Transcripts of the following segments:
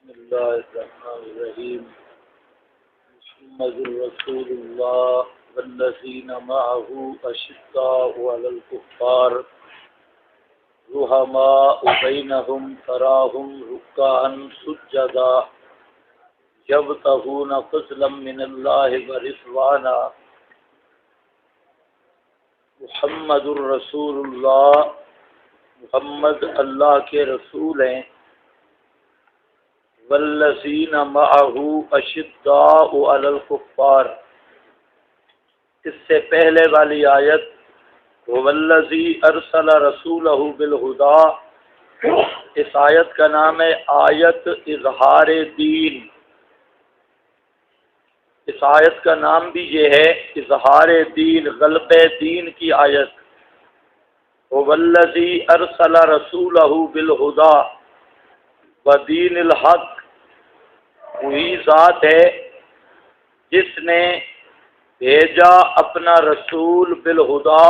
بسم الله الرحمن الرحيم. محمد رسول الله والذين معه أشداء على الكفار رحماء بينهم تراهم ركعا سجدا يبتغون فضلا من الله ورضوانا. محمد رسول اللہ، محمد اللہ کے رسول ہیں. والذین معہ اشداء علی الکفار، اس سے پہلے والی آیت والذی ارسل رسولہ بالہدی، اس آیت کا نام ہے آیت اظہار دین. اس آیت کا نام بھی یہ ہے اظہار دین، غلبہ دین کی آیت. والذی ارسل رسولہ بالہدی ودین الحق، وہی ذات ہے جس نے بھیجا اپنا رسول بالہدی،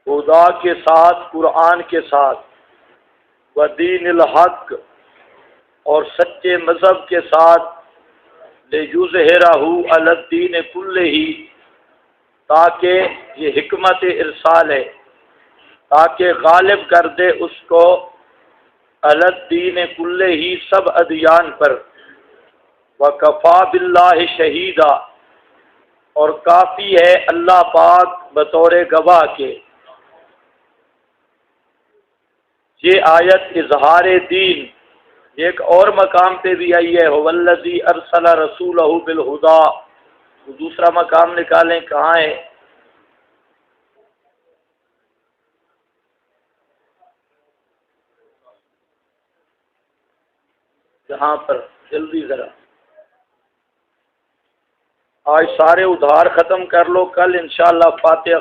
خدا کے ساتھ، قرآن کے ساتھ، ودین الحق، اور سچے مذہب کے ساتھ، لیظہرہ علی الدین کلہ، تاکہ یہ حکمت ارسال ہے، تاکہ غالب کر دے اس کو علی الدین کلہ، سب ادیان پر. وکفا باللہ شہیدا، اور کافی ہے اللہ پاک بطور گواہ کے. یہ آیت اظہار دین ایک اور مقام پہ بھی آئی ہے، والذی ارسل رسولہ بالہدی. دوسرا مقام نکالیں کہاں ہے؟ جہاں پر جلدی ذرا، آج سارے ادھار ختم کر لو، کل انشاءاللہ فاتحہ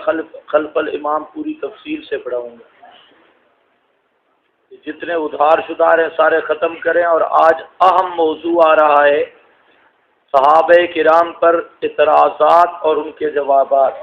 خلف الامام پوری تفصیل سے پڑھاؤں گا. جتنے ادھار شدار ہیں سارے ختم کریں. اور آج اہم موضوع آ رہا ہے صحابہ کرام پر اعتراضات اور ان کے جوابات.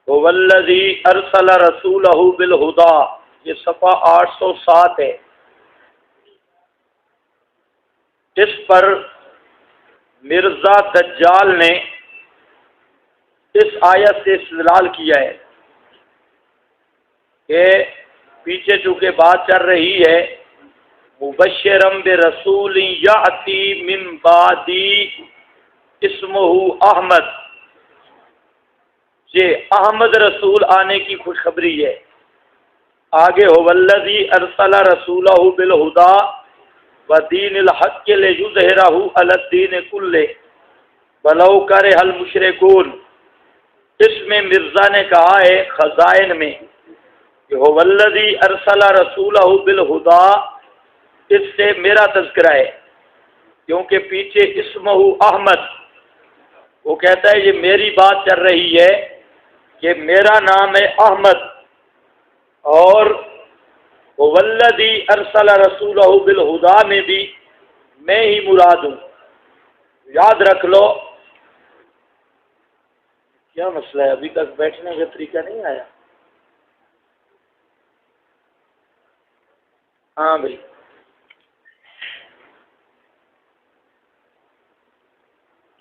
والذی ارسل رسولہ بالہدی، یہ صفحہ 807 ہے. اس پر مرزا دجال نے اس آیت سے استدلال کیا ہے کہ پیچھے چونکہ بات چل رہی ہے مبشرم برسول یاتی من بعدی اسمہ احمد، یہ احمد رسول آنے کی خوشخبری ہے. آگے ہو والذی ارسل رسولہ بالہدی ودین الحق لیظہرہ علی الدین کلہ ولو کرہ المشرکون. اس میں مرزا نے کہا ہے خزائن میں کہ ہو والذی ارسل رسولہ بالہدی، اس سے میرا تذکرہ ہے کیونکہ پیچھے اسمہ احمد، وہ کہتا ہے یہ میری بات چل رہی ہے کہ میرا نام ہے احمد، اور والذی ارسل رسولہ بالہدی میں بھی میں ہی مراد ہوں. یاد رکھ لو. کیا مسئلہ ہے؟ ابھی تک بیٹھنے کا طریقہ نہیں آیا؟ ہاں بھائی.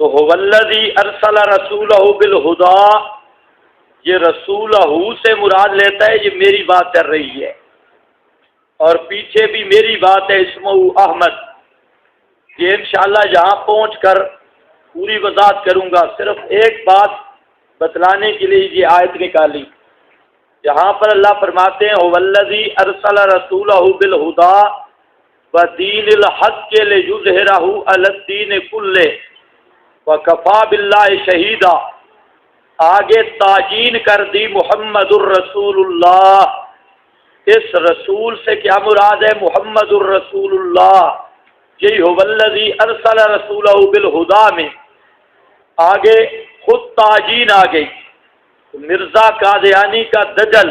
تو والذی ارسل رسولہ بالہدی، یہ رسولہ سے مراد لیتا ہے یہ میری بات چل رہی ہے، اور پیچھے بھی میری بات ہے اسمہ احمد. یہ انشاءاللہ یہاں پہنچ کر پوری وضاحت کروں گا. صرف ایک بات بتلانے کے لیے یہ آیت نکالی. یہاں پر اللہ فرماتے ہیں والذی ارسل رسولہ بالہدی ودین الحق لیظہرہ علی الدین کلہ وکفا باللہ شہیدا. آگے تعیین کر دی محمد الرسول اللہ. اس رسول سے کیا مراد ہے؟ محمد الرسول اللہ. یہی ہو والذی ارسل رسولہ بالہدی میں آگے خود تعیین آ گئی. مرزا قادیانی کا دجل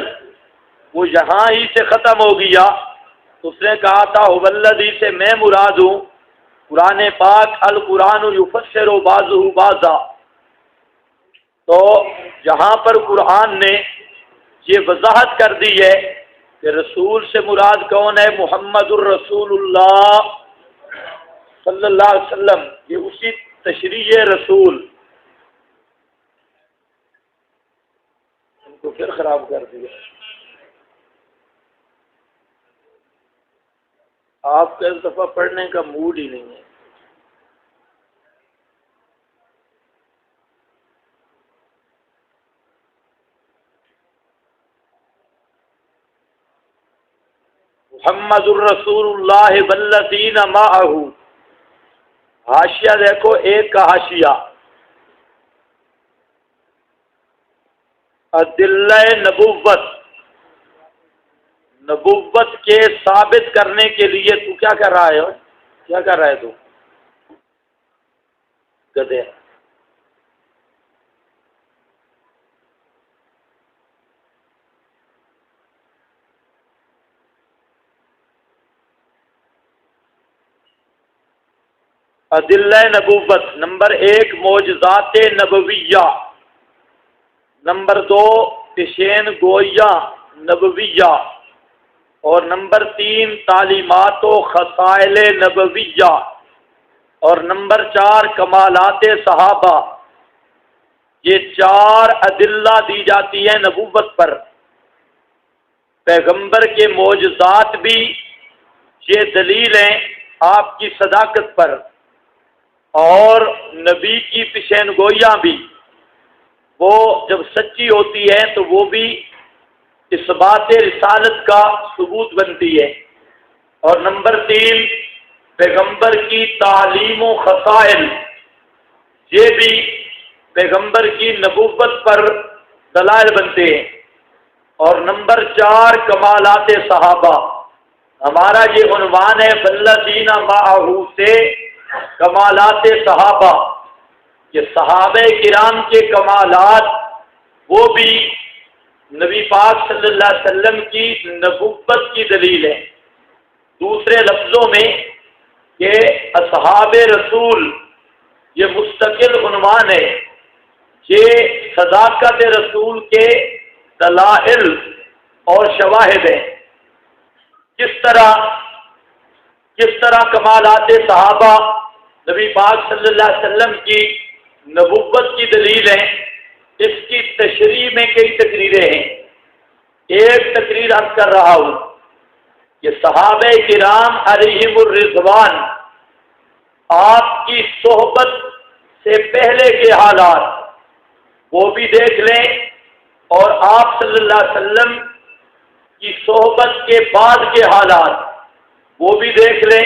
وہ یہاں ہی سے ختم ہو گیا. اس نے کہا تھا والذی سے میں مراد ہوں قرآن پاک القرآن یفسر بعضہ بعضا، تو جہاں پر قرآن نے یہ وضاحت کر دی ہے کہ رسول سے مراد کون ہے؟ محمد الرسول اللہ صلی اللہ علیہ وسلم، یہ اسی تشریح رسول، ان کو پھر خراب کر دیا۔ آپ کا اس دفعہ پڑھنے کا موڈ ہی نہیں ہے۔ محمد الرسول اللہ والذین معہ، حاشیہ دیکھو، ایک کا حاشیہ ادلہ نبوت، نبوت کے ثابت کرنے کے لیے تو کیا کر رہا ہے؟ کیا کر رہا ہے تو گدھے؟ ادلہ نبوت، نمبر 1 معجزات نبویہ، نمبر 2 پیشین گوئیاں نبویہ، اور نمبر 3 تعلیمات و خصائل نبویہ، اور نمبر 4 کمالات صحابہ۔ یہ 4 ادلہ دی جاتی ہیں نبوت پر۔ پیغمبر کے معجزات بھی یہ دلیل ہیں آپ کی صداقت پر، اور نبی کی پیشین گوئیاں بھی، وہ جب سچی ہوتی ہیں تو وہ بھی اس بات رسالت کا ثبوت بنتی ہے۔ اور نمبر 3 پیغمبر کی تعلیم و خصائل، یہ بھی پیغمبر کی نبوت پر دلائل بنتے ہیں۔ اور نمبر 4 کمالات صحابہ، ہمارا یہ عنوان ہے والذین معہ سے کمالات صحابہ، کہ صحابہ کرام کے کمالات وہ بھی نبی پاک صلی اللہ علیہ وسلم کی نبوت کی دلیل ہے۔ دوسرے لفظوں میں کہ اصحاب رسول یہ مستقل عنوان ہے، یہ صداقت رسول کے دلائل اور شواہد ہیں۔ کس طرح کمالات صحابہ نبی پاک صلی اللہ علیہ وسلم کی نبوت کی دلیل ہیں، اس کی تشریح میں کئی تقریریں ہیں۔ ایک تقریر عرض کر رہا ہوں کہ صحابہ کرام علیہم الرضوان آپ کی صحبت سے پہلے کے حالات وہ بھی دیکھ لیں، اور آپ صلی اللہ علیہ وسلم کی صحبت کے بعد کے حالات وہ بھی دیکھ لیں۔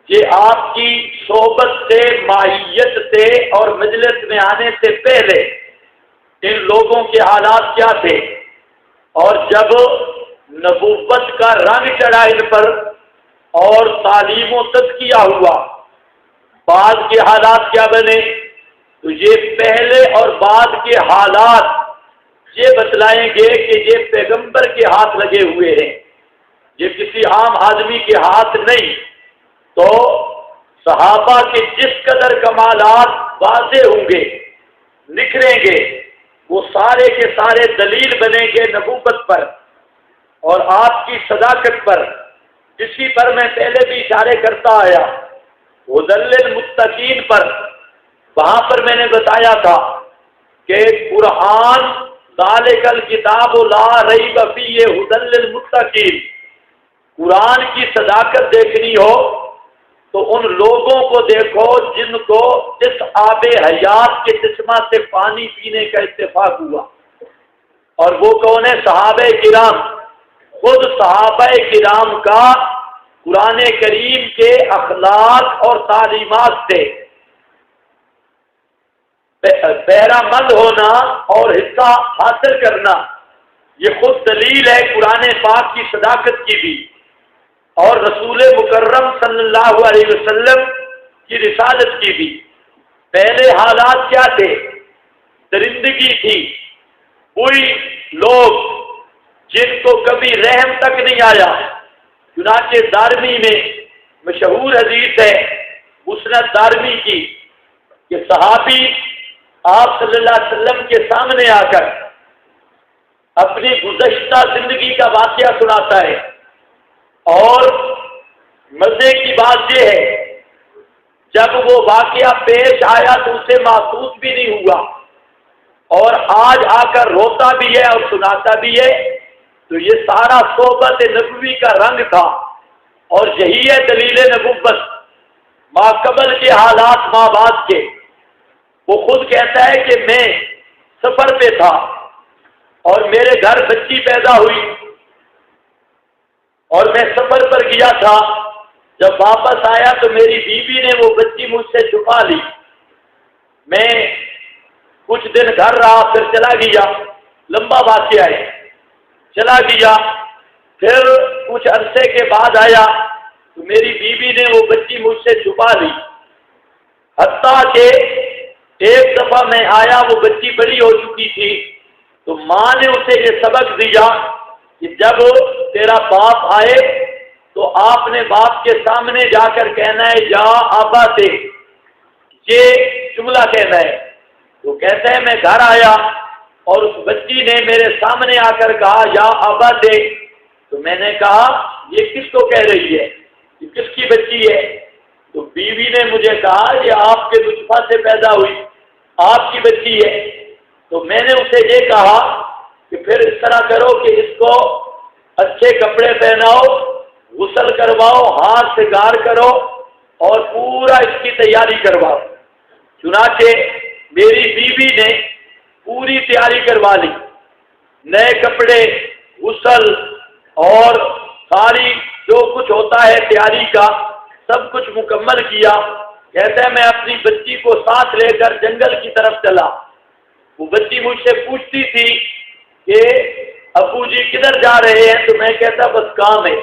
یہ آپ کی صحبت سے، ماہیت سے اور مجلس میں آنے سے پہلے ان لوگوں کے حالات کیا تھے، اور جب نبوت کا رنگ چڑھا ان پر اور تعلیم و تزکیہ ہوا، بعد کے حالات کیا بنے، تو یہ پہلے اور بعد کے حالات یہ بتلائیں گے کہ یہ پیغمبر کے ہاتھ لگے ہوئے ہیں، یہ کسی عام آدمی کے ہاتھ نہیں۔ تو صحابہ کے جس قدر کمالات واضح ہوں گے، نکھریں گے، وہ سارے کے سارے دلیل بنیں گے نبوت پر اور آپ کی صداقت پر۔ اسی پر میں پہلے بھی اشارے کرتا آیا، ہدی للمتقین پر، وہاں پر میں نے بتایا تھا کہ قرآن ذالک الکتاب لا ریب فیہ ہدی للمتقین، قرآن کی صداقت دیکھنی ہو تو ان لوگوں کو دیکھو جن کو اس آب حیات کے چشمہ سے پانی پینے کا اتفاق ہوا، اور وہ کون ہے؟ صحابہ کرام۔ خود صحابہ کرام کا قرآن کریم کے اخلاق اور تعلیمات سے بہرہ مند ہونا اور حصہ حاصل کرنا، یہ خود دلیل ہے قرآن پاک کی صداقت کی بھی، اور رسول مکرم صلی اللہ علیہ وسلم کی رسالت کی بھی۔ پہلے حالات کیا تھے؟ درندگی تھی، کوئی لوگ جن کو کبھی رحم تک نہیں آیا۔ چنانچہ دارمی میں مشہور حدیث ہے مسند دارمی کی کہ صحابی آپ صلی اللہ علیہ وسلم کے سامنے آ کر اپنی گزشتہ زندگی کا واقعہ سناتا ہے، اور مزے کی بات یہ ہے جب وہ واقعہ پیش آیا تو اسے محسوس بھی نہیں ہوا، اور آج آ کر روتا بھی ہے اور سناتا بھی ہے، تو یہ سارا صحبت نبوی کا رنگ تھا، اور یہی ہے دلیل نبوت ما قبل کے حالات ما بعد کے۔ وہ خود کہتا ہے کہ میں سفر پہ تھا اور میرے گھر بچی پیدا ہوئی، اور میں سفر پر گیا تھا، جب واپس آیا تو میری بیوی نے وہ بچی مجھ سے چھپا لی۔ میں کچھ دن گھر رہا، پھر چلا گیا، لمبا واقعہ ہے، چلا گیا، پھر کچھ عرصے کے بعد آیا تو میری بیوی نے وہ بچی مجھ سے چھپا لی، حتیٰ کہ ایک دفعہ میں آیا، وہ بچی بڑی ہو چکی تھی، تو ماں نے اسے یہ سبق دیا کہ جب تیرا باپ آئے تو آپ نے باپ کے سامنے جا کر کہنا ہے یا آبا دے، یہ جملہ کہنا ہے۔ تو کہتا ہے میں گھر آیا اور اس بچی نے میرے سامنے آ کر کہا یا آبا دے، تو میں نے کہا یہ کس کو کہہ رہی ہے، یہ کس کی بچی ہے؟ تو بیوی نے مجھے کہا یہ آپ کے لطفہ سے پیدا ہوئی، آپ کی بچی ہے۔ تو میں نے اسے یہ کہا کہ پھر اس طرح کرو کہ اس کو اچھے کپڑے پہناؤ، غسل کرواؤ، ہاتھ سے گار کرو اور پورا اس کی تیاری کرواؤ۔ چنانچہ میری بیوی نے پوری تیاری کروا لی، نئے کپڑے، غسل اور ساری جو کچھ ہوتا ہے تیاری کا سب کچھ مکمل کیا۔ کہتا ہے میں اپنی بچی کو ساتھ لے کر جنگل کی طرف چلا۔ وہ بچی مجھ سے پوچھتی تھی کہ ابو جی کدھر جا رہے ہیں، تو میں کہتا بس کام ہے۔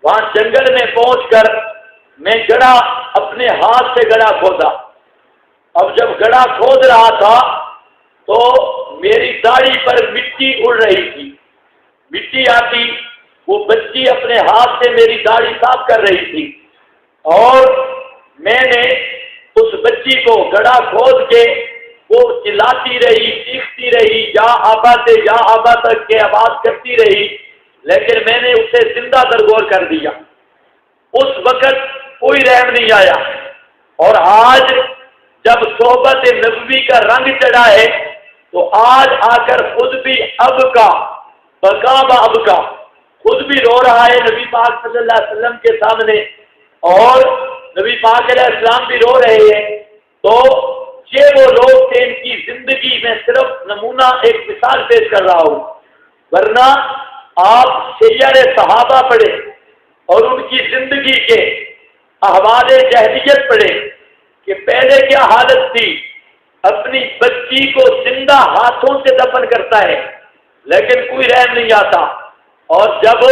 وہاں جنگل میں پہنچ کر میں گڑھا اپنے ہاتھ سے گڑھا کھودا۔ اب جب گڑھا کھود رہا تھا تو میری داڑھی پر مٹی اڑ رہی تھی، مٹی آتی، وہ بچی اپنے ہاتھ سے میری داڑھی صاف کر رہی تھی، اور میں نے اس بچی کو گڑھا کھود کے وہ چلاتی رہی، چیختی رہی، یا آبا سے یا آبا تک کے آواز کرتی رہی، لیکن میں نے اسے زندہ درگور کر دیا۔ اس وقت کوئی رحم نہیں آیا، اور آج جب صحبت نبوی کا رنگ چڑھا ہے تو آج آ کر خود بھی اب کا بقا اب کا خود بھی رو رہا ہے نبی پاک صلی اللہ علیہ وسلم کے سامنے، اور نبی پاک علیہ السلام بھی رو رہے ہیں۔ تو یہ وہ لوگ تھے، ان کی زندگی میں صرف نمونہ ایک مثال پیش کر رہا ہوں، ورنہ آپ سیر صحابہ پڑھیں اور ان کی زندگی کے احوال جاہلیت پڑھیں کہ پہلے کیا حالت تھی۔ اپنی بچی کو زندہ ہاتھوں سے دفن کرتا ہے لیکن کوئی رحم نہیں آتا، اور جب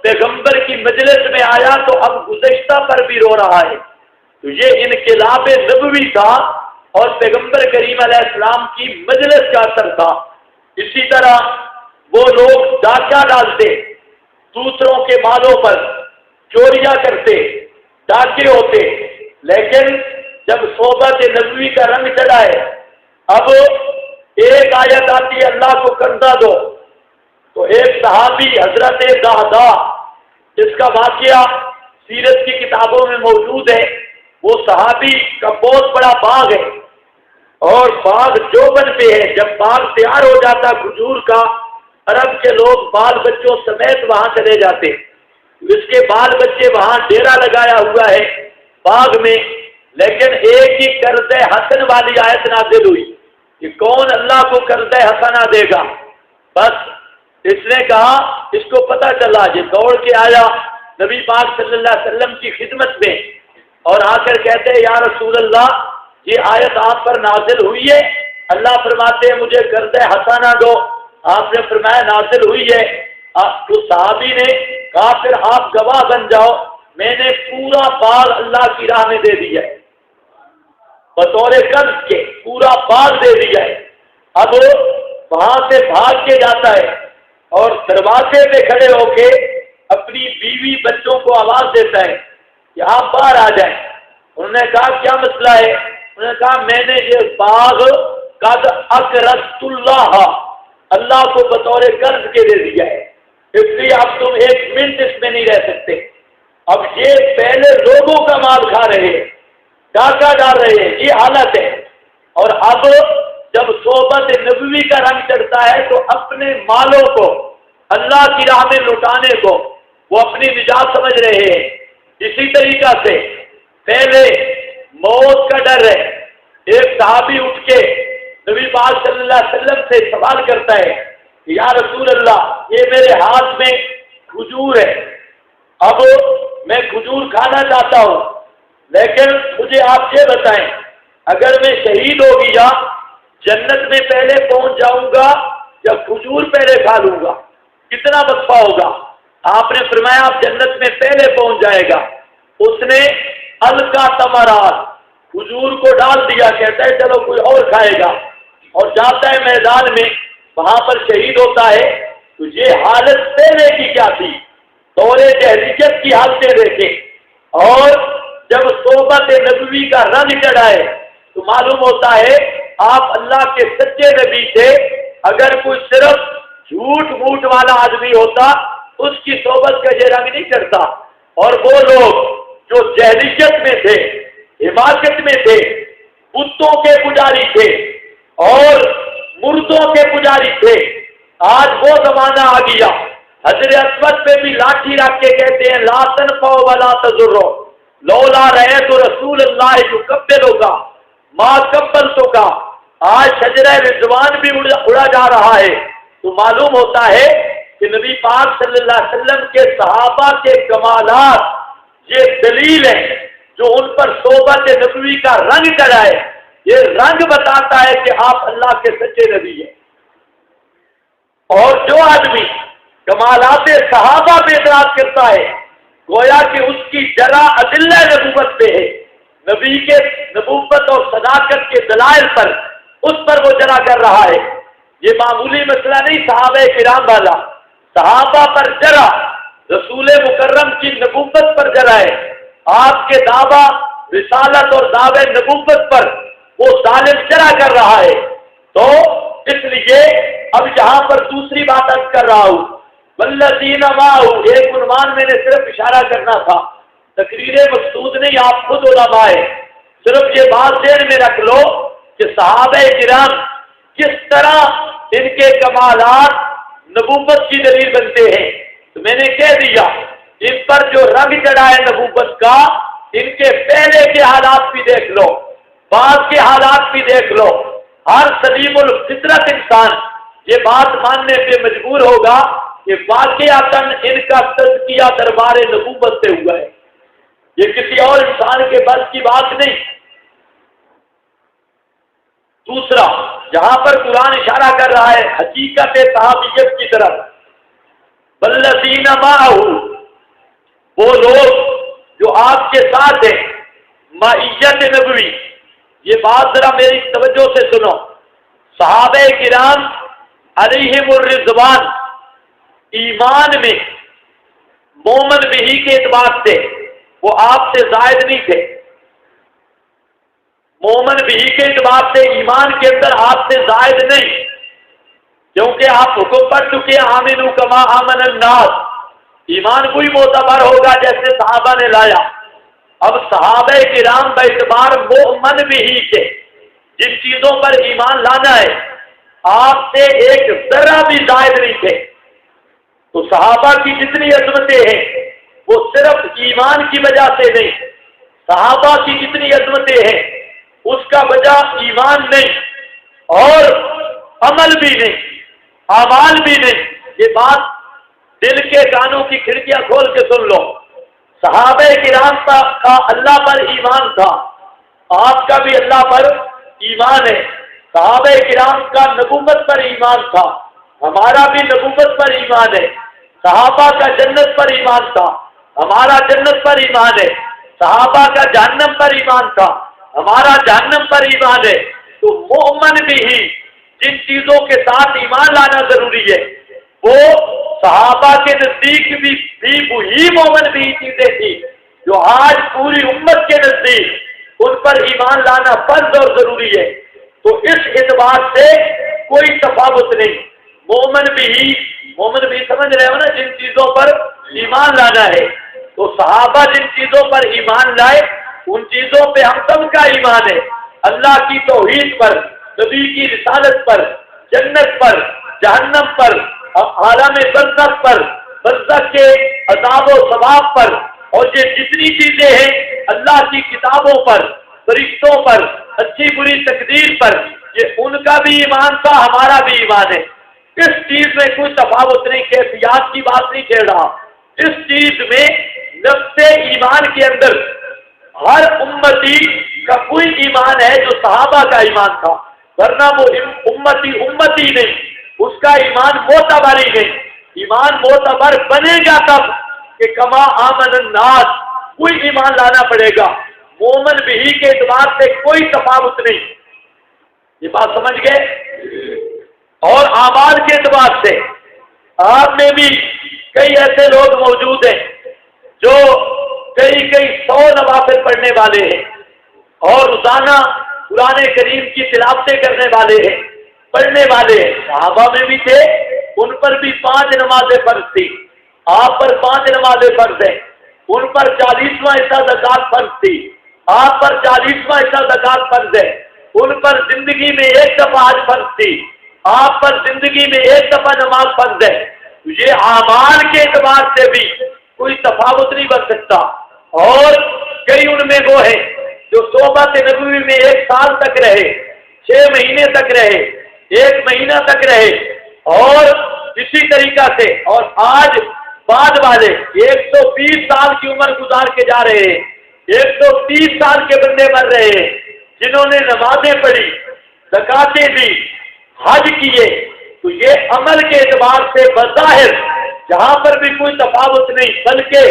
پیغمبر کی مجلس میں آیا تو اب گزشتہ پر بھی رو رہا ہے۔ تو یہ انقلاب نبوی تھا اور پیغمبر کریم علیہ السلام کی مجلس کا اثر تھا۔ اسی طرح وہ لوگ ڈاکہ ڈالتے، دوسروں کے مالوں پر چوریاں کرتے، ڈاکے ہوتے، لیکن جب صحبت نبوی کا رنگ چڑھا ہے، اب ایک آیت آتی ہے اللہ کو قرضہ دو، تو ایک صحابی حضرت دہدا جس کا واقعہ سیرت کی کتابوں میں موجود ہے، وہ صحابی کا بہت بڑا باغ ہے، اور باغ جوبن پہ ہے۔ جب باغ تیار ہو جاتا کھجور کا، عرب کے لوگ بال بچوں سمیت وہاں چلے جاتے، اس کے بال بچے وہاں ڈیرا لگایا ہوا ہے باغ میں، لیکن ایک ہی قرض حسن والی آیت نازل ہوئی کہ کون اللہ کو قرض حسنہ دے گا۔ بس اس نے کہا، اس کو پتہ چلا، یہ دوڑ کے آیا نبی پاک صلی اللہ علیہ وسلم کی خدمت میں، اور آ کر کہتے ہیں یا رسول اللہ یہ آیت آپ پر نازل ہوئی ہے، اللہ فرماتے ہیں مجھے قرض حسنہ دو۔ آپ نے فرمایا نازل ہوئی ہے۔ تو صحابی نے کہا پھر آپ گواہ بن جاؤ، میں نے پورا باغ اللہ کی راہ میں دے دیا ہے، بطور قرض کے پورا باغ دے دیا ہے۔ اب وہاں سے بھاگ کے جاتا ہے اور دروازے پہ کھڑے ہو کے اپنی بیوی بچوں کو آواز دیتا ہے کہ آپ باہر آ جائیں۔ انہوں نے کہا کیا مسئلہ ہے؟ انہوں نے کہا میں نے یہ باغ قد اقرضت اللہ کو بطور قرض کے دے دیا ہے، اس لیے اب تم ایک منٹ اس میں نہیں رہ سکتے۔ اب یہ پہلے لوگوں کا مال کھا رہے ہیں، ڈاکہ ڈال رہے ہیں، یہ حالت ہے، اور اب جب صحبت نبوی کا رنگ چڑھتا ہے تو اپنے مالوں کو اللہ کی راہ میں لٹانے کو وہ اپنی نجات سمجھ رہے ہیں۔ اسی طریقہ سے پہلے موت کا ڈر ہے۔ ایک صحابی اٹھ کے نبی پاک صلی اللہ علیہ وسلم سے سوال کرتا ہے کہ یا رسول اللہ، یہ میرے ہاتھ میں کھجور ہے، اب میں کھجور کھانا چاہتا ہوں، لیکن مجھے آپ یہ بتائیں اگر میں شہید ہو گیا جنت میں پہلے پہنچ جاؤں گا یا کھجور پہلے کھا لوں گا، کتنا وقفہ ہوگا؟ آپ نے فرمایا آپ جنت میں پہلے پہنچ جائے گا۔ اس نے الکا تمرات کھجور کو ڈال دیا، کہتا ہے چلو کوئی اور کھائے گا، اور جاتا ہے میدان میں، وہاں پر شہید ہوتا ہے۔ تو یہ حالت پہلے کی کیا تھی؟ دور جہلیت کی حالتیں دیکھیں، اور جب صحبت نبوی کا رنگ چڑھائے تو معلوم ہوتا ہے آپ اللہ کے سچے نبی تھے۔ اگر کوئی صرف جھوٹ موٹ والا آدمی ہوتا اس کی صحبت کا یہ رنگ نہیں چڑھتا۔ اور وہ لوگ جو جہلیت میں تھے، حماقت میں تھے، بتوں کے پجاری تھے اور مردوں کے پجاری تھے، آج وہ زمانہ آ گیا۔ حضرت اسود پہ بھی لاٹھی رکھ کے کہتے ہیں لا تنفع ولا تضر لولا رہے تو رسول اللہ یقبلو کا ما قبلتو کا۔ آج شجرہ رضوان بھی اڑا جا رہا ہے، تو معلوم ہوتا ہے کہ نبی پاک صلی اللہ علیہ وسلم کے صحابہ کے کمالات یہ دلیل ہے جو ان پر صحبت نبوی کا رنگ چڑھائے۔ یہ رنگ بتاتا ہے کہ آپ اللہ کے سچے نبی ہیں۔ اور جو آدمی کمالات صحابہ پہ اعتراض کرتا ہے گویا کہ اس کی جرا ادلہ نبوت پہ ہے، نبی کے نبوت اور صداقت کے دلائل پر اس پر وہ جرا کر رہا ہے۔ یہ معمولی مسئلہ نہیں صحابہ کرام والا، صحابہ پر جرا، رسول مکرم کی نبوت پر جرا ہے، آپ کے دعویٰ رسالت اور دعوے نبوت پر وہ ظالم جرا کر رہا ہے۔ تو اس لیے اب یہاں پر دوسری بات عرض کر رہا ہوں، والذین معہ، ایک عنوان میں نے صرف اشارہ کرنا تھا، تقریر مقصود نہیں، آپ خود علماء ہے، صرف یہ بات ذہن میں رکھ لو کہ صحابہ کرام کس طرح ان کے کمالات نبوت کی دلیل بنتے ہیں۔ تو میں نے کہہ دیا ان پر جو رنگ چڑھا ہے نبوت کا، ان کے پہلے کے حالات بھی دیکھ لو، بعد کے حالات بھی دیکھ لو۔ ہر سلیم الفطرت انسان یہ بات ماننے پہ مجبور ہوگا کہ واقعاتاً ان کا تزکیہ دربار نبوت سے ہوا ہے، یہ کسی اور انسان کے بس کی بات نہیں۔ دوسرا، جہاں پر قرآن اشارہ کر رہا ہے حقیقت صحابیت کی طرف، والذین معہ، وہ لوگ جو آپ کے ساتھ ہیں، معیت نبوی، یہ بات ذرا میری توجہ سے سنو، صحابہ کرام علیہم الرضوان ایمان میں مومن بھی کے اعتبار سے وہ آپ سے زائد نہیں تھے، مومن بھی کے اعتبار سے ایمان کے اندر آپ سے زائد نہیں، کیونکہ آپ حکم پڑھ چکے آمنو کما آمن الناس، ایمان کوئی معتبر ہوگا جیسے صحابہ نے لایا۔ اب صحابہ کرام باعتبار مومن بھی کے جن چیزوں پر ایمان لانا ہے آپ سے ایک ذرہ بھی زائد نہیں تھے، تو صحابہ کی جتنی عظمتیں ہیں وہ صرف ایمان کی وجہ سے نہیں، صحابہ کی جتنی عظمتیں ہیں اس کا وجہ ایمان نہیں اور عمل بھی نہیں، اعمال بھی نہیں۔ یہ بات دل کے کانوں کی کھڑکیاں کھول کے سن لو، صحابہ کرام کا اللہ پر ایمان تھا، آپ کا بھی اللہ پر ایمان ہے، صحابہ کرام کا نبوت پر ایمان تھا، ہمارا بھی نبوت پر ایمان ہے، صحابہ کا جنت پر ایمان تھا، ہمارا جنت پر ایمان ہے، صحابہ کا جہنم پر ایمان تھا، ہمارا جہنم پر ایمان ہے۔ تو مومن بھی جن چیزوں کے ساتھ ایمان لانا ضروری ہے وہ صحابہ کے نزدیک بھی وہی مومن بھی چیزیں تھی جو آج پوری امت کے نزدیک ان پر ایمان لانا فرض اور ضروری ہے، تو اس اعتبار سے کوئی تفاوت نہیں۔ مومن بھی سمجھ رہے ہو نا، جن چیزوں پر ایمان لانا ہے، تو صحابہ جن چیزوں پر ایمان لائے ان چیزوں پہ ہم سب کا ایمان ہے، اللہ کی توحید پر، نبی کی رسالت پر، جنت پر، جہنم پر، عالم برزخ پر، برزخ کے عذاب و ثواب پر، اور یہ جتنی چیزیں ہیں اللہ کی کتابوں پر، فرشتوں پر، اچھی بری تقدیر پر، یہ ان کا بھی ایمان تھا، ہمارا بھی ایمان ہے۔ اس چیز میں کوئی تفاوت نہیں، کیفیات کی بات نہیں چھیڑ رہا، اس چیز میں نفس ایمان کے اندر ہر امتی کا کوئی ایمان ہے جو صحابہ کا ایمان تھا، ورنہ وہ امتی نہیں، اس کا ایمان معتبر ہی نہیں۔ ایمان معتبر بنے گا تب کہ کما آمن الناس، کوئی ایمان لانا پڑے گا، مومن بھی کے اعتبار سے کوئی تفاوت نہیں، یہ بات سمجھ گئے؟ اور اعمال کے اعتبار سے آپ میں بھی کئی ایسے لوگ موجود ہیں جو کئی 100 نوافل پڑھنے والے ہیں اور روزانہ قرآن کریم کی تلاوتیں کرنے والے ہیں، پڑھنے والے ہیں۔ صحابہ میں بھی تھے، ان پر بھی 5 نمازیں فرض تھی، آپ پر 5 نمازیں فرض ہیں، ان پر 40واں حصہ زکوٰۃ فرض تھی، آپ پر 40واں حصہ زکوٰۃ فرض ہے، ان پر زندگی میں 1 دفعہ حج فرض تھی، آپ پر زندگی میں 1 دفعہ نماز فرض ہے۔ یہ اعمال کے اعتبار سے بھی کوئی تفاوت نہیں بن سکتا۔ اور کئی ان میں وہ ہیں جو صحبت نبوی میں 1 سال تک رہے، 6 مہینے تک رہے، 1 مہینہ تک رہے، اور اسی طریقہ سے، اور آج بعد والے 120 سال کی عمر گزار کے جا رہے ہیں، 130 سال کے بندے مر رہے ہیں، جنہوں نے نمازیں پڑھی، زکاتیں دی، حج کیے، تو یہ عمل کے اعتبار سے بظاہر جہاں پر بھی کوئی تفاوت نہیں، بلکہ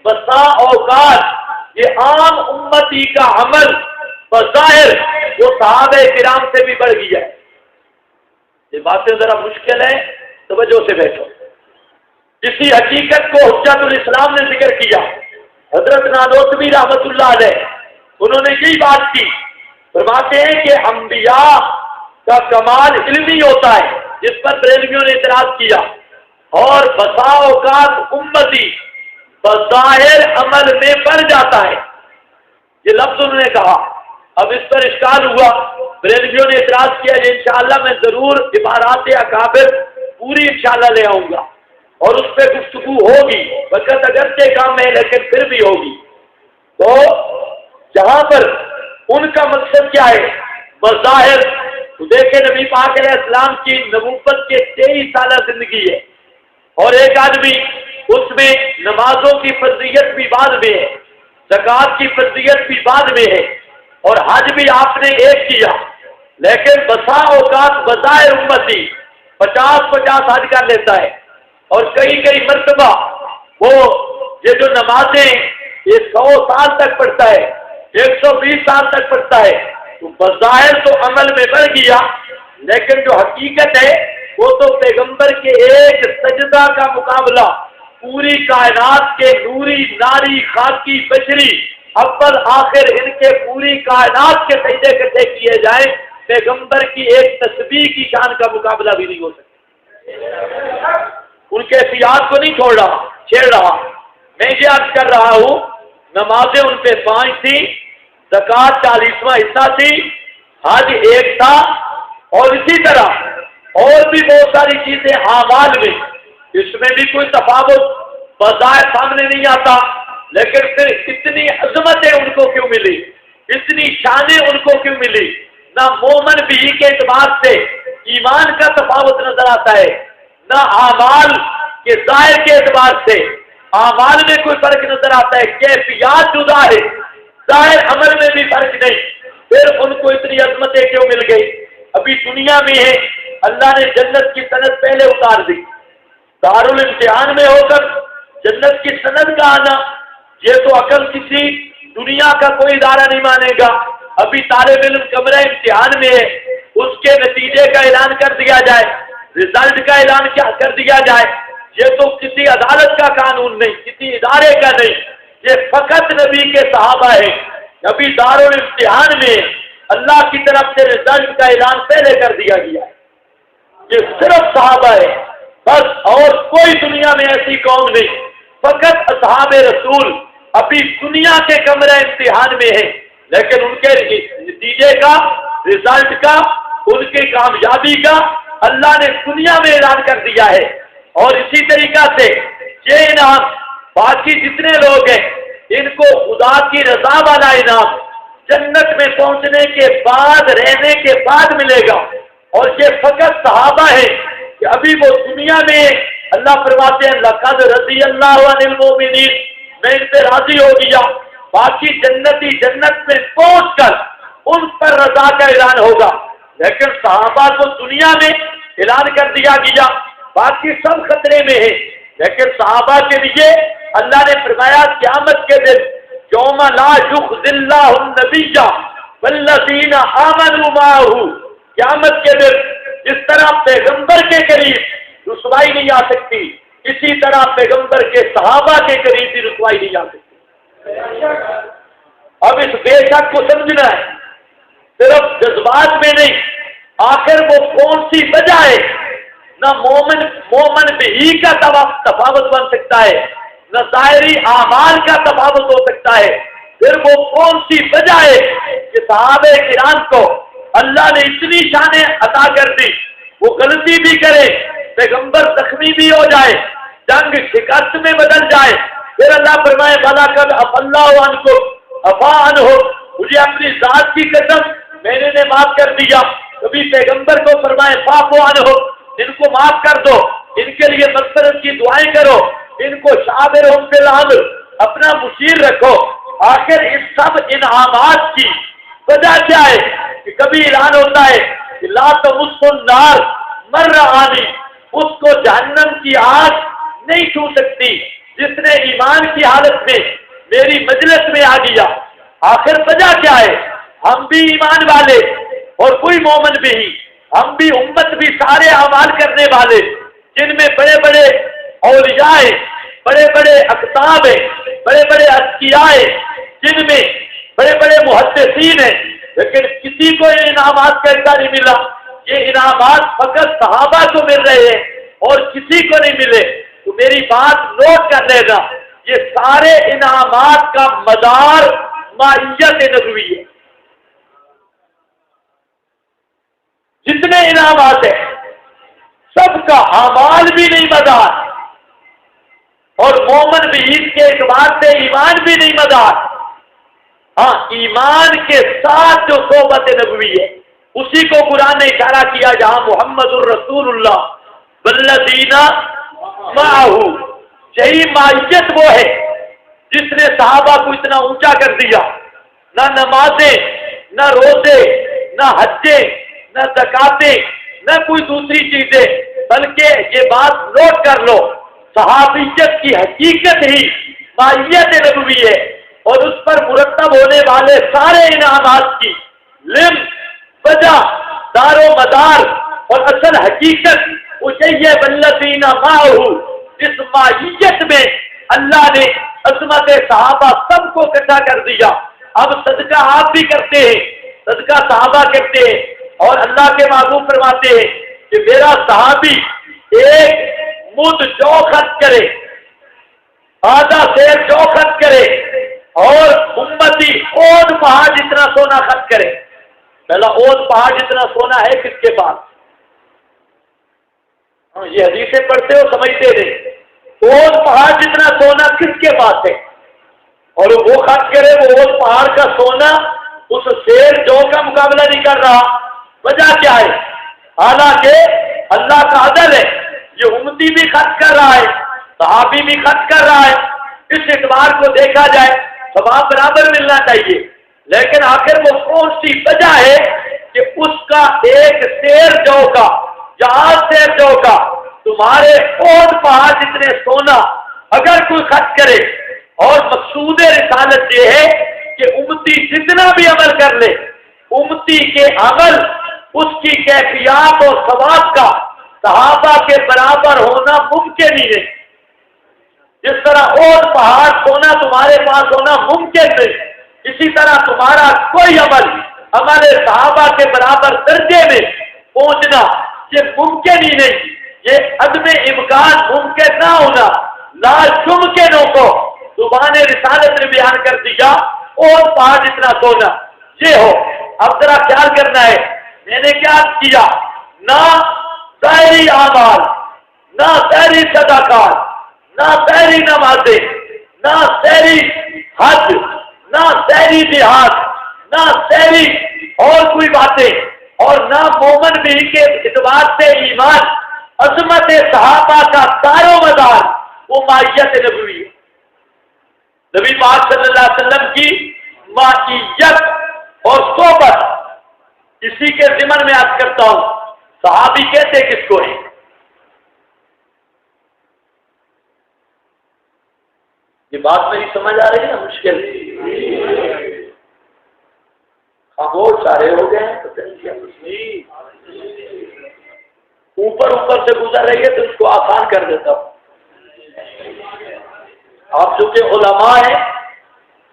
بسا اوقات یہ عام امتی کا عمل بظاہر وہ صحابہ کرام سے بھی بڑھ گیا ہے۔ یہ باتیں ذرا مشکل ہے، توجہ سے بیٹھو۔ اسی حقیقت کو حجت الاسلام نے ذکر کیا، حضرت نانوتوی رحمۃ اللہ علیہ، انہوں نے یہی بات کی، فرماتے ہیں کہ انبیاء کا کمال علمی ہوتا ہے، جس پر بریلویوں نے اعتراض کیا، اور بسا اوقات امتی بظاہر عمل میں بڑھ جاتا ہے، یہ لفظ انہوں نے کہا۔ اب اس پر اشکال ہوا، بریلویوں نے اعتراض کیا، یہ انشاءاللہ میں ضرور عبارات اکابر پوری انشاءاللہ لے آؤں گا اور اس پہ گفتگو ہوگی، وقت اگرچہ کام ہے لیکن پھر بھی ہوگی۔ تو جہاں پر ان کا مقصد کیا ہے بظاہر، تو دیکھیں نبی پاک علیہ السلام کی نبوت کے 23 سالہ زندگی ہے، اور ایک آدمی اس میں نمازوں کی فرضیت بھی بعد میں ہے، زکوٰۃ کی فرضیت بھی بعد میں ہے، اور حج بھی آپ نے ایک کیا، لیکن بسا اوقات بظاہر امتی 50 حج کر لیتا ہے، اور کئی مرتبہ وہ یہ جو نمازیں یہ 100 سال تک پڑھتا ہے، 120 سال تک پڑھتا ہے، تو بظاہر تو عمل میں بڑھ گیا، لیکن جو حقیقت ہے وہ تو پیغمبر کے ایک سجدہ کا مقابلہ پوری کائنات کے نوری، ناری، خاکی، بشری، اول آخر ان کے پوری کائنات کے سجدے کٹھے کیے جائیں، پیغمبر کی ایک تسبیح کی شان کا مقابلہ بھی نہیں ہو سکتا۔ ان کے کیفیات کو نہیں چھیڑ رہا، میں یہ عرض کر رہا ہوں، نمازیں ان پہ 5 تھی، زکوٰۃ 40واں حصہ تھی، حج 1 تھا، اور اسی طرح اور بھی بہت ساری چیزیں اعمال میں، اس میں بھی کوئی تفاوت بظاہر سامنے نہیں آتا، لیکن پھر اتنی عظمتیں ان کو کیوں ملی، اتنی شانیں ان کو کیوں ملی؟ نہ مومن بھی کے اعتبار سے ایمان کا تفاوت نظر آتا ہے، نہ اعمال کے ظاہر کے اعتبار سے اعمال میں کوئی فرق نظر آتا ہے، کیفیات جدا ہے، ظاہر عمل میں بھی فرق نہیں، پھر ان کو اتنی عظمتیں کیوں مل گئی؟ ابھی دنیا میں ہے، اللہ نے جنت کی سند پہلے اتار دی، دارالامتحان میں ہو کر جنت کی سند کا آنا، یہ تو عقل کسی دنیا کا کوئی ادارہ نہیں مانے گا۔ ابھی طالب علم کمرہ امتحان میں ہے، اس کے نتیجے کا اعلان کر دیا جائے، رزلٹ کا اعلان کر دیا جائے، یہ تو کسی عدالت کا قانون نہیں، کسی ادارے کا نہیں، یہ فقط نبی کے صحابہ ہیں، ابھی دارالامتحان میں اللہ کی طرف سے رزلٹ کا اعلان پہلے کر دیا گیا ہے۔ یہ صرف صحابہ ہے بس، اور کوئی دنیا میں ایسی قوم نہیں، فقط اصحاب رسول ابھی دنیا کے کمرہ امتحان میں ہیں، لیکن ان کے نتیجے کا، رزلٹ کا، ان کی کامیابی کا اللہ نے دنیا میں اعلان کر دیا ہے۔ اور اسی طریقہ سے یہ انعام باقی جتنے لوگ ہیں ان کو خدا کی رضا والا انعام جنت میں پہنچنے کے بعد، رہنے کے بعد ملے گا، اور یہ فقط صحابہ ہے کہ ابھی وہ دنیا میں اللہ فرماتے ہیں لقد رضی اللہ عن المؤمنین، میں ان سے راضی ہو گیا، باقی جنتی جنت میں پہنچ کر ان پر رضا کا اعلان ہوگا، لیکن صحابہ کو دنیا میں اعلان کر دیا گیا، باقی سب خطرے میں ہیں، لیکن صحابہ کے لیے اللہ نے فرمایا قیامت کے دن یوم لا یخزی اللہ النبی والذین آمنوا معہ، قیامت کے دن جس طرح پیغمبر کے قریب رسوائی نہیں آ سکتی، اسی طرح پیغمبر کے صحابہ کے قریب بھی رسوائی نہیں آ سکتی۔ اب اس بے شک کو سمجھنا ہے، صرف جذبات میں نہیں، آخر وہ کون سی وجہ ہے؟ نہ مومن بھی کا تفاوت بن سکتا ہے، نہ ظاہری اعمال کا تفاوت ہو سکتا ہے، پھر وہ کون سی وجہ ہے کہ صحابہ کرام کو اللہ نے اتنی شانیں عطا کر دی، وہ غلطی بھی کرے، پیغمبر زخمی بھی ہو جائے، جنگ شکست میں بدل جائے، پھر اللہ فرمائے بھلا کل عفا اللہ عنکم عفا عنہ، مجھے اپنی ذات کی قسم میں نے معاف کر دیا۔ کبھی پیغمبر کو فرمائے فاعفو عنہ، ان کو معاف کر دو، ان کے لیے مغفرت کی دعائیں کرو، ان کو شابرہم فی الامر اپنا مشیر رکھو۔ آخر اس سب انعامات کی وجہ کیا ہے کہ کبھی اعلان ہوتا ہے کہ لا تمس النار مر آنی، اس کو جہنم کی آگ نہیں چھو سکتی جس نے ایمان کی حالت میں میری مجلس میں آ گیا۔ آخر وجہ کیا ہے؟ ہم بھی ایمان والے اور کوئی مومن بھی، ہم بھی امت بھی سارے اعمال کرنے والے، جن میں بڑے بڑے اولیاء ہیں، بڑے بڑے اقطاب ہیں، بڑے بڑے اذکیاء ہیں، جن میں بڑے بڑے محدثین ہیں، لیکن کسی کو یہ انعامات کا نہیں ملا۔ یہ انعامات فقط صحابہ کو مل رہے ہیں اور کسی کو نہیں ملے۔ تو میری بات نوٹ کر لینا، یہ سارے انعامات کا مدار مائیت نبوی ہے۔ جتنے انعامات ہیں سب کا اعمال بھی نہیں مدار، اور مومن بھی عید کے اعتبار سے ایمان بھی نہیں مدار۔ ہاں، ایمان کے ساتھ جو صحبت نبوی ہے اسی کو قرآن نے اشارہ کیا، جہاں محمد الرسول اللہ والذین معہ، یہی مائیت وہ ہے جس نے صحابہ کو اتنا اونچا کر دیا۔ نہ نمازیں، نہ روزے، نہ حجیں، نہ زکاتیں، نہ کوئی دوسری چیزیں، بلکہ یہ بات نوٹ کر لو، صحابیت کی حقیقت ہی مائیت نبوی ہے، اور اس پر مرتب ہونے والے سارے انعامات کی لم، وجہ، دار و مدار اور اصل حقیقت وہ یہی ہے والذین معہ، جس مائیت میں اللہ نے عظمت صحابہ سب کو اکٹھا کر دیا۔ اب صدقہ آپ بھی کرتے ہیں، صدقہ صحابہ کرتے ہیں، اور اللہ کے محبوب فرماتے ہیں کہ میرا صحابی ایک مد جو خرچ کرے، آدھا سیر جو خرچ کرے، اور امتی اون پہاڑ جتنا سونا خرچ کرے۔ پہلا اون پہاڑ جتنا سونا ہے کس کے پاس؟ یہ حدیثیں پڑھتے ہو سمجھتے نہیں، اون پہاڑ جتنا سونا کس کے پاس ہے؟ اور وہ خرچ کرے، وہ اون پہاڑ کا سونا اس شیر جو کا مقابلہ نہیں کر رہا۔ وجہ کیا ہے؟ حالانکہ اللہ کا عدل ہے، یہ امتی بھی خرچ کر رہا ہے، صحابی بھی خرچ کر رہا ہے، اس اعتبار کو دیکھا جائے ثواب برابر ملنا چاہیے، لیکن آخر وہ کون سی وجہ ہے کہ اس کا ایک سیر جو کا یا 8 سیر جو کا تمہارے اون پہاڑ جتنے سونا اگر کوئی خرچ کرے، اور مقصود رسالت یہ ہے کہ امتی جتنا بھی عمل کر لے، امتی کے عمل اس کی کیفیات اور ثواب کا صحابہ کے برابر ہونا ممکن ہی نہیں۔ جس طرح اور پہاڑ سونا تمہارے پاس ہونا ممکن نہیں، اسی طرح تمہارا کوئی عمل صحابہ کے برابر درجے میں پہنچنا یہ ممکن ہی نہیں، یہ عدم امکان، ممکن نہ ہونا، ناممکنوں کو زبان رسالت نے بیان کر دیا اور پہاڑ اتنا سونا یہ ہو۔ اب ذرا خیال کرنا ہے، میں نے کیا کیا؟ نہ ظاہری اعمال، نہ ظاہری صدقات، نہ ظاہری نمازیں، نہ ظاہری حج، نہ ظاہری جہاد، نہ ظاہری اور کوئی باتیں، اور نہ مومن بھی کے اعتبار سے ایمان، عظمت صحابہ کا دار و مدار وہ مائیت نبوی ہے۔ نبی پاک صلی اللہ علیہ وسلم کی مائیت اور صحبت، اسی کے ضمن میں عرض کرتا ہوں، صحابی کہتے کس کو ہیں؟ یہ بات میری سمجھ آ رہی ہے نا؟ مشکل خاموش سارے ہو گئے ہیں، پتہ نہیں کیا اوپر سے گزر رہی ہے تو اس کو آسان کر دیتا ہوں۔ آپ چونکہ علماء ہیں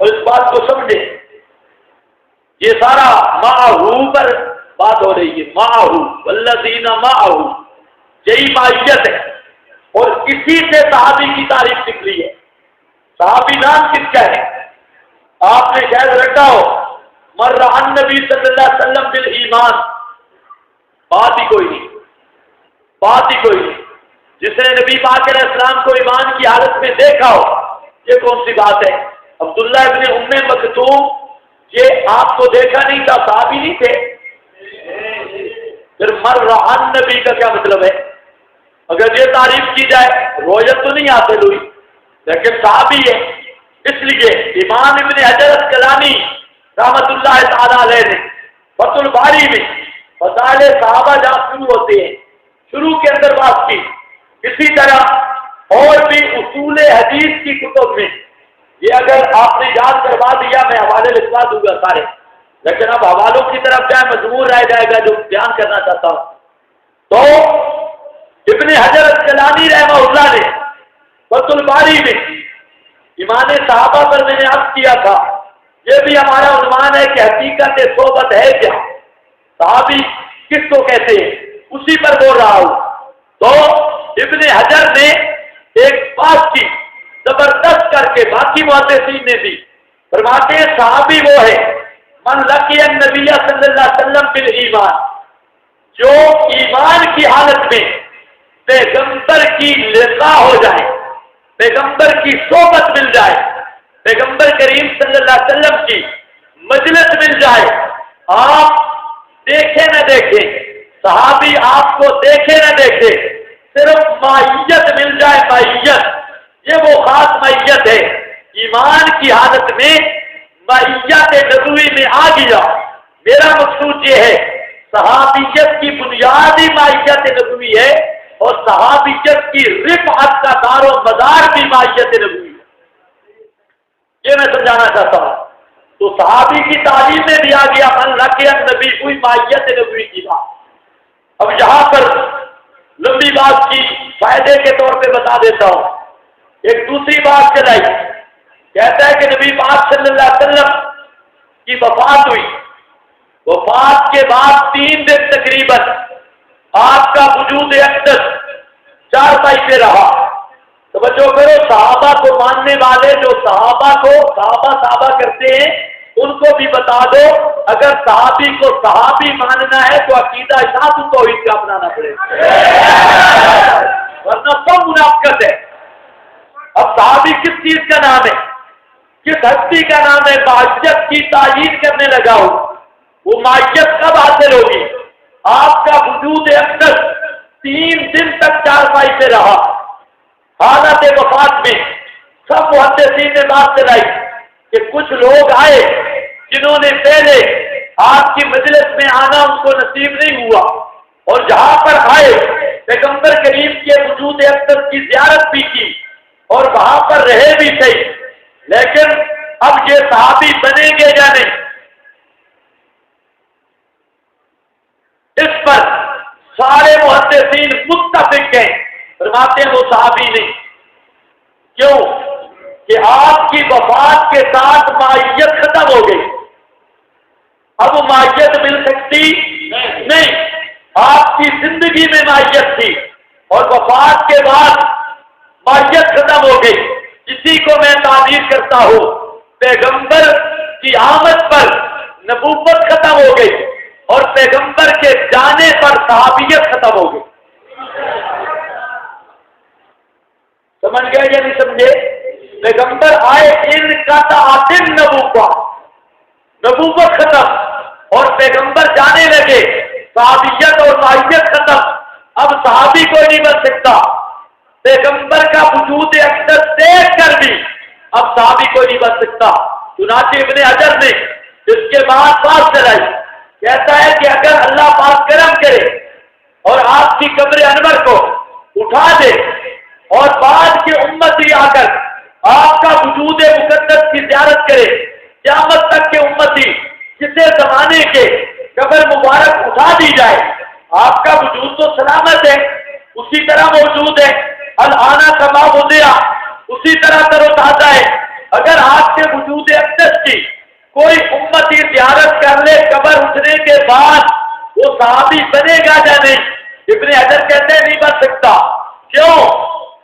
اور اس بات کو سمجھیں، یہ سارا معہو پر بات ہو رہی ہے، معہو والذین معہو، یہی معیت ہے، اور اسی سے صحابی کی تعریف نکلی ہے۔ صحابی نام کس کا ہے؟ آپ نے شاید رکھا ہو مر عن نبی صلی اللہ علیہ وسلم بالایمان، بات ہی کوئی نہیں، بات ہی کوئی نہیں۔ جس نے نبی پاک علیہ السلام کو ایمان کی حالت میں دیکھا ہو، یہ کون سی بات ہے؟ عبداللہ ابن ام مکتوم، یہ آپ کو دیکھا نہیں تھا، صحابی نہیں تھے؟ پھر مر عن نبی کا کیا مطلب ہے؟ اگر یہ تعریف کی جائے رویت تو نہیں حاصل ہوئی، لیکن صحابی ہے۔ اس لیے امام ابن حجر اسقلانی رحمۃ اللہ تعالی علیہ نے فتح الباری میں فضائل صحابہ جہاں شروع ہوتے ہیں، شروع کے اندر بات کی، اسی طرح اور بھی اصول حدیث کی کتب میں، یہ اگر آپ نے یاد کروا دیا میں حوالے لکھوا دوں گا سارے، لیکن اب حوالوں کی طرف جائے مضمون رہ جائے گا جو بیان کرنا چاہتا ہوں۔ تو ابن حجر اسقلانی رحمہ اللہ نے فتح الباری میں ایمان صحابہ پر میں نے عرض کیا تھا، یہ بھی ہمارا عنوان ہے کہ حقیقت صحبت ہے کیا، صحابی کس کو کہتے ہیں، اسی پر بول رہا ہوں۔ تو ابن حجر نے ایک بات کی زبردست کر کے، باقی محدثین نے بھی فرماتے ہیں صحابی وہ ہے من لقی النبی صلی اللہ علیہ وسلم بالایمان، جو ایمان کی حالت میں پیغمبر کی لقاء ہو جائے، پیغمبر کی صحبت مل جائے، پیغمبر کریم صلی اللہ علیہ وسلم کی مجلس مل جائے، آپ دیکھے نہ دیکھیں، صحابی آپ کو دیکھے نہ دیکھے، صرف معیت مل جائے، معیت، یہ وہ خاص معیت ہے، ایمان کی حالت میں معیت نبوی میں آ گیا۔ میرا مقصود یہ ہے صحابیت کی بنیادی معیت نبوی ہے، اور صحابیت کی رفعت کا دار و مدار بھی معیت نبوی ہے، یہ میں سمجھانا چاہتا ہوں۔ تو صحابی کی تعلیم میں بھی آ گیا من لقی النبی، کوئی معیت نبوی کی بات۔ اب یہاں پر لمبی بات کی فائدے کے طور پہ بتا دیتا ہوں، ایک دوسری بات چلائی، کہتا ہے کہ نبی پاک صلی اللہ علیہ وسلم کی وفات ہوئی، وفات کے بعد 3 دن تقریباً آپ کا وجود اقدس چارپائی پہ رہا۔ توجہ کرو، صحابہ کو ماننے والے جو صحابہ کو صحابہ کرتے ہیں ان کو بھی بتا دو، اگر صحابی کو صحابی ماننا ہے تو عقیدہ اشاعت توحید کا اپنانا پڑے گا، ورنہ سب منافقت ہے۔ اب صحابی کس چیز کا نام ہے، کس ہستی کا نام ہے؟ معیت کی تعین کرنے لگا ہوں، وہ معیت کب حاصل ہوگی؟ آپ کا وجود اقدس 3 دن تک چارپائی پہ رہا، حالت وفات میں۔ سب محدثین نے بات چلائی کہ کچھ لوگ آئے جنہوں نے پہلے آپ کی مجلس میں آنا ان کو نصیب نہیں ہوا، اور جہاں پر آئے پیغمبر کریم کے وجود اقدس کی زیارت بھی کی اور وہاں پر رہے بھی صحیح، لیکن اب یہ صحابی بنیں گے یا نہیں، اس پر سارے محدثین متفق ہیں، فرماتے ہیں وہ صحابی نہیں۔ کیوں؟ کہ آپ کی وفات کے ساتھ معیت ختم ہو گئی، اب معیت مل سکتی نہیں۔ آپ کی زندگی میں معیت تھی اور وفات کے بعد معیت ختم ہو گئی۔ اسی کو میں تعبیر کرتا ہوں، پیغمبر کی آمد پر نبوت ختم ہو گئی اور پیغمبر کے جانے پر صحابیت ختم ہو گئی۔ سمجھ گئے یا نہیں سمجھے؟ پیغمبر آئے ان کا تعاطن نبوت ختم اور پیغمبر جانے لگے، صحابیت اور معیت ختم، اب صحابی کوئی نہیں بن سکتا۔ پیغمبر کا وجود اقدس دیکھ کر بھی اب صحابی کوئی نہیں بن سکتا۔ چنانچہ ابن حجر نے اس کے بعد بات چلائی، کہتا ہے کہ اگر اللہ پاک کرم کرے اور آپ کی قبر انور کو اٹھا دے اور بعد کے امتی آ کر آپ کا وجود مقدس کی زیارت کرے، قیامت تک کے امتی کسی زمانے کے قبر مبارک اٹھا دی جائے، آپ کا وجود تو سلامت ہے، اسی طرح موجود ہے، الآنا کما وضع، اسی طرح تر و تازہ ہے۔ اگر آپ کے وجود اقدس کی کوئی امتی زیارت کر لے قبر اٹھنے کے بعد، وہ صحابی بنے گا یا نہیں؟ ابن حجر کہتے ہیں نہیں بن سکتا۔ کیوں؟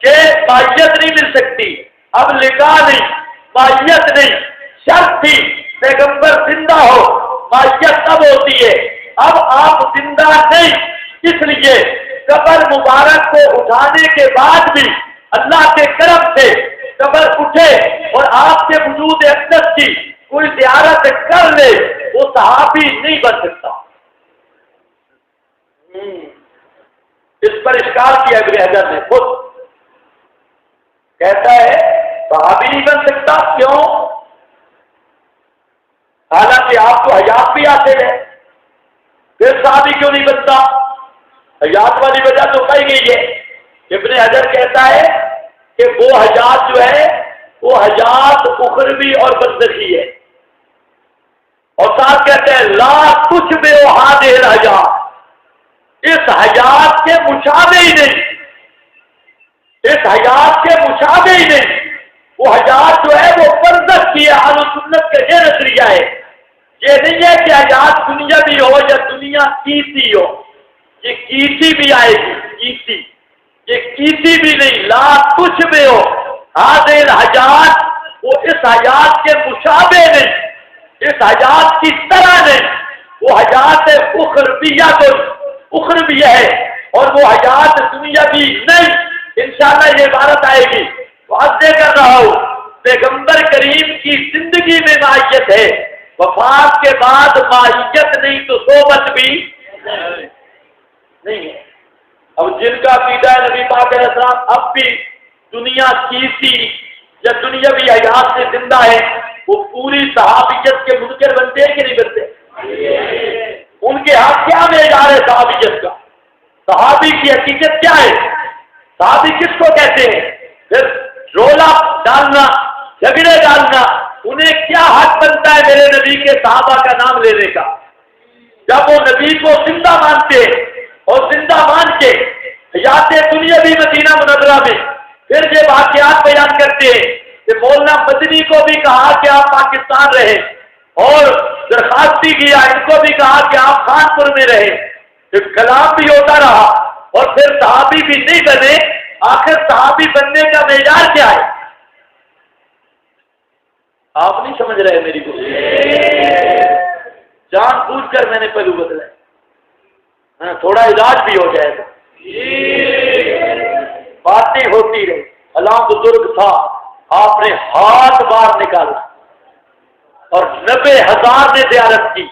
کہ معیت نہیں مل سکتی، اب لقاء نہیں، معیت نہیں، شرط تھی پیغمبر زندہ ہو، معیت تب ہوتی ہے، اب آپ زندہ نہیں، اس لیے قبر مبارک کو اٹھانے کے بعد بھی اللہ کے کرم سے قبر اٹھے اور آپ کے وجود اقدس کی کوئی زیارت کر لے، وہ صحابی نہیں بن سکتا۔ اس پر اشکال کیا ابن حجر نے خود، کہتا ہے صحابی نہیں بن سکتا۔ کیوں؟ حالانکہ آپ کو حیات بھی حاصل ہے، پھر صحابی کیوں نہیں بنتا؟ حیات والی وجہ تو کہی گئی ہے۔ ابن حجر کہتا ہے کہ وہ حیات جو ہے وہ حیات اخروی اور برزخی ہے، اور ساتھ کہتے ہیں لا تشبہ ہذہ الحیات، اس حیات کے مشابہ ہی نہیں، اس حیات کے مشابہ ہی نہیں۔ وہ حیات جو ہے وہ برزخ کی ہے۔ اہل سنت کا یہ نظریہ ہے، یہ نہیں ہے کہ حیات دنیا بھی ہو یا دنیا کیسی ہو، یہ کیسی بھی آئے گی، کیسی، یہ کیسی بھی نہیں، لا تشبہ ہذہ الحیات، وہ اس حیات کے مشابہ نہیں، اس حیات کی طرح نہیں، وہ حیات اخرویہ تو اخرویہ ہے اور وہ حیات دنیاوی نہیں۔ انشاءاللہ یہ عبارت آئے گی، واضح کر رہا ہوں، پیغمبر کریم کی زندگی میں معیت ہے، وفات کے بعد معیت نہیں تو صحبت بھی نہیں ہے۔ اب جن کا عقیدہ ہے نبی پاک علیہ السلام اب بھی دنیا کیسی یا دنیاوی حیات سے زندہ ہے، وہ پوری صحابیت کے منکر بنتے ہیں کہ نہیں بنتے؟ ان کے ہاتھ کیا معیار ہے صحابیت کا؟ صحابی کی حقیقت کیا ہے؟ صحابی کس کو کہتے ہیں؟ پھر رولا ڈالنا، جھگڑے ڈالنا، انہیں کیا حق بنتا ہے میرے نبی کے صحابہ کا نام لینے کا؟ جب وہ نبی کو زندہ مانتے اور زندہ مان کے حیات دنیاوی مدینہ منورہ میں پھر یہ واقعات بیان کرتے ہیں کہ مولانا مدنی کو بھی کہا کہ آپ پاکستان رہے اور درخواست بھی کیا، ان کو بھی کہا کہ آپ خانپور میں رہے، پھر کلام بھی ہوتا رہا اور پھر صحابی بھی نہیں بنے۔ آخر صحابی بننے کا معیار کیا ہے؟ آپ نہیں سمجھ رہے میری کو، جان بوجھ کر میں نے پہلو بدلا، تھوڑا علاج بھی ہو جائے گا، باتیں ہوتی رہی۔ اللہ بزرگ تھا، آپ نے ہاتھ باہر نکالا اور 90,000 نے زیارت کی۔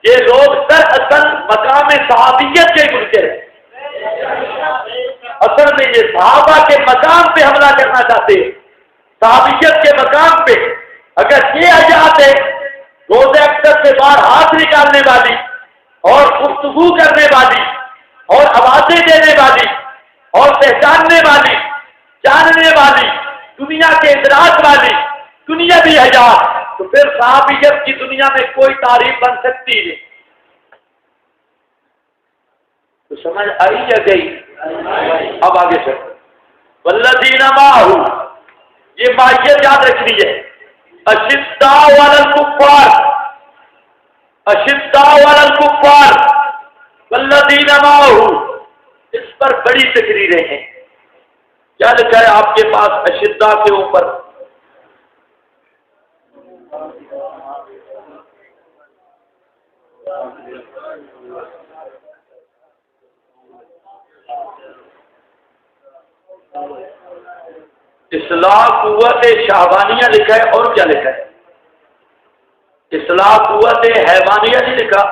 یہ لوگ دراصل مقام صحابیت کے منکر ہیں، اصل میں یہ صحابہ کے مقام پہ حملہ کرنا چاہتے ہیں، صحابیت کے مقام پہ۔ اگر یہ حیات ہے روزہ اقدس سے باہر ہاتھ نکالنے والی اور گفتگو کرنے والی اور آوازیں دینے والی اور پہچاننے والی، جاننے والی، دنیا کے ادراک والی دنیا بھی حیات، تو پھر صحابیت کی دنیا میں کوئی تعریف بن سکتی ہے؟ تو سمجھ آئی یا گئی؟ اب آگے چلو، والذین معہ، یہ ماہیت یاد رکھنی ہے. اشداء علی الکفار، اشداء علی الکفار والذین معہ، اس پر بڑی تقریریں ہیں. کیا لکھا ہے آپ کے پاس اشداء کے اوپر؟ اصلاح قوت شہوانیہ لکھا ہے، اور کیا لکھا ہے؟ اصلاح قوت حیوانیہ نہیں لکھا.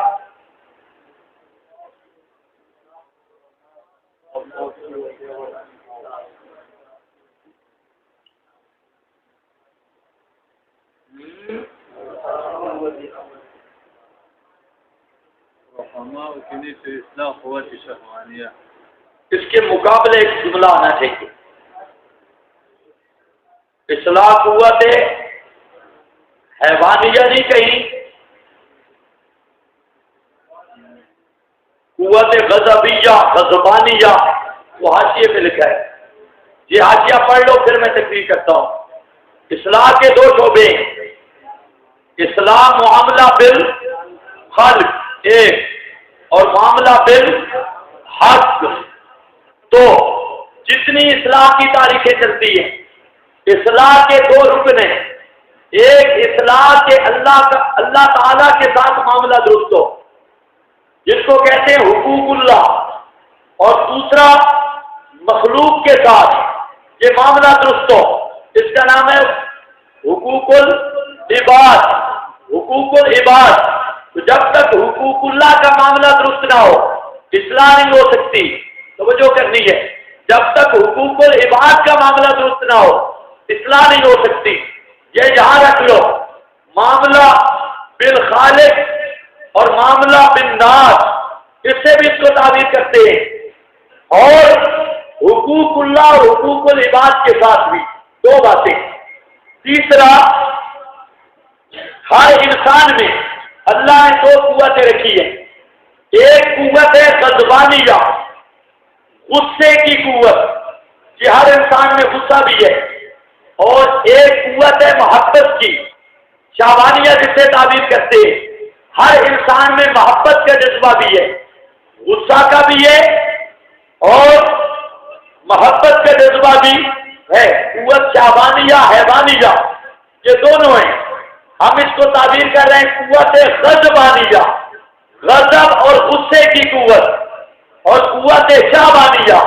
اس کے مقابلے ایک جملہ آنا چاہیے. اصلاح قوت حیوانیہ نہیں کہیں، قوت غضبیہ غضبانیہ وہ حاشیے پہ لکھا ہے. یہ حاشیہ پڑھ لو پھر میں تقریر کرتا ہوں. اصلاح کے دو شعبے، اصلاح معاملہ بالخلق ایک، اور معاملہ بالحق. تو جتنی اصلاح کی تاریخیں چلتی ہیں، اصلاح کے دو رکن ہیں. ایک اصلاح کے اللہ تعالیٰ کے ساتھ معاملہ درست ہو، جس کو کہتے ہیں حقوق اللہ، اور دوسرا مخلوق کے ساتھ یہ معاملہ درست ہو، اس کا نام ہے حقوق العباد. حقوق العباد. تو جب تک حقوق اللہ کا معاملہ درست نہ ہو اصلاح نہیں ہو سکتی. توجہ کرنی ہے، جب تک حقوق العباد کا معاملہ درست نہ ہو اصلاح نہیں ہو سکتی. یہ یہاں رکھ لو، معاملہ بالخالق اور معاملہ بالناس، اس سے بھی اس کو تعبیر کرتے ہیں. اور حقوق اللہ اور حقوق العباد کے ساتھ بھی دو باتیں. تیسرا، ہر انسان میں اللہ نے دو قوتیں رکھی ہیں. ایک قوت ہے غضبانیہ، غصے کی قوت، کہ ہر انسان میں غصہ بھی ہے. اور ایک قوت ہے محبت کی، شہوانیہ جسے تعبیر کرتے ہیں. ہر انسان میں محبت کا جذبہ بھی ہے، غصہ کا بھی ہے اور محبت کا جذبہ بھی ہے. قوت شہوانیہ حیوانیہ یہ دونوں ہیں. ہم اس کو تعبیر کر رہے ہیں قوت غضبانیہ، غضب اور غصے کی قوت، اور قوت شہوانیہ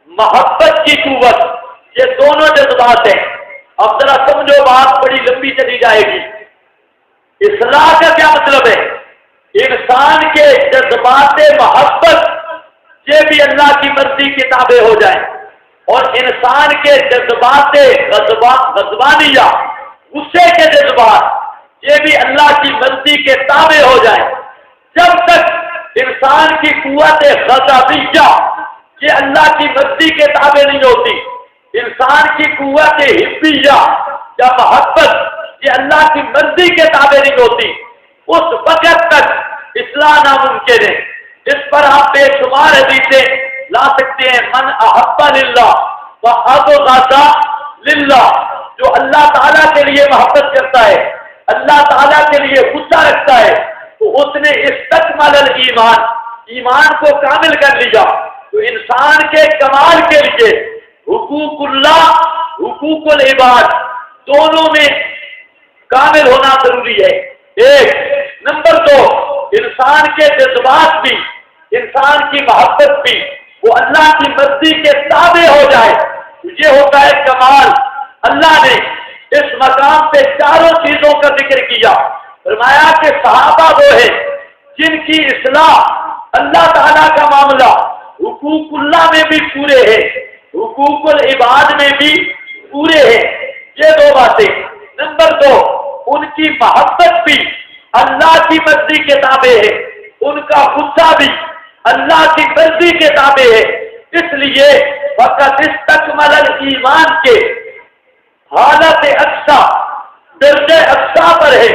محبت کی قوت. یہ دونوں جذبات ہیں. اب ذرا سمجھو، بات بڑی لمبی چلی جائے گی. اصلاح کا کیا مطلب ہے؟ انسان کے جذبات محبت یہ بھی اللہ کی مرضی کے تابع ہو جائیں، اور انسان کے جذبات غضبانیہ غصے کے جذبات یہ بھی اللہ کی مرضی کے تابع ہو جائیں. جب تک انسان کی قوت غضبیہ یہ اللہ کی مرضی کے تابع نہیں ہوتی، انسان کی قوت حبیہ یا محبت یہ اللہ کی مرضی کے تابع نہیں ہوتی، اس وقت تک اصلاح ناممکن ہے. اس پر آپ بے شمار حدیثیں لا سکتے ہیں. من احب للہ وابغض للہ، جو اللہ تعالیٰ کے لیے محبت کرتا ہے، اللہ تعالیٰ کے لیے غصہ رکھتا ہے، تو اس نے استکمل الایمان، ایمان کو کامل کر لیا. تو انسان کے کمال کے لیے حقوق اللہ حقوق العباد دونوں میں کامل ہونا ضروری ہے. ایک. نمبر دو، انسان کے جذبات بھی، انسان کی محبت بھی وہ اللہ کی مرضی کے تابع ہو جائے. یہ ہوتا ہے کمال. اللہ نے اس مقام پہ چاروں چیزوں کا ذکر کیا. فرمایا کہ صحابہ وہ ہے جن کی اصلاح اللہ تعالیٰ کا معاملہ حقوق اللہ میں بھی پورے ہیں، حقوق العباد میں بھی پورے ہیں. یہ دو باتیں. نمبر دو، ان کی محبت بھی اللہ کی مرضی کے تابع ہے، ان کا غصہ بھی اللہ کی مرضی کے تابع ہے. اس لیے فقط استکمل الایمان کے حالت اقصا، درجہ اقصا پر ہے،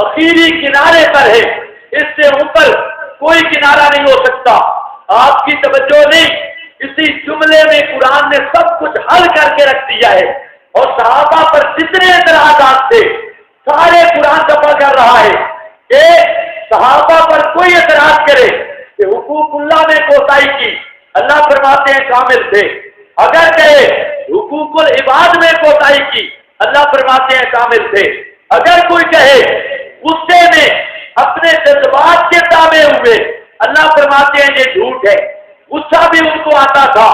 اخیری کنارے پر ہے. اس سے اوپر کوئی کنارہ نہیں ہو سکتا. آپ کی توجہ نہیں، اسی جملے میں قرآن نے سب کچھ حل کر کے رکھ دیا ہے. اور صحابہ پر جتنے اعتراضات تھے سارے قرآن دفاع کر رہا ہے کہ صحابہ پر کوئی اعتراض کرے کہ حقوق اللہ میں کوتاہی کی، اللہ فرماتے ہیں کامل تھے، اگر کہے حقوق العباد میں کوتاہی کی، اللہ فرماتے ہیں کامل تھے، اگر کوئی کہے غصے میں اپنے جذبات کے تابع ہوئے، اللہ فرماتے ہیں یہ جھوٹ ہے، غصہ بھی ان کو آتا تھا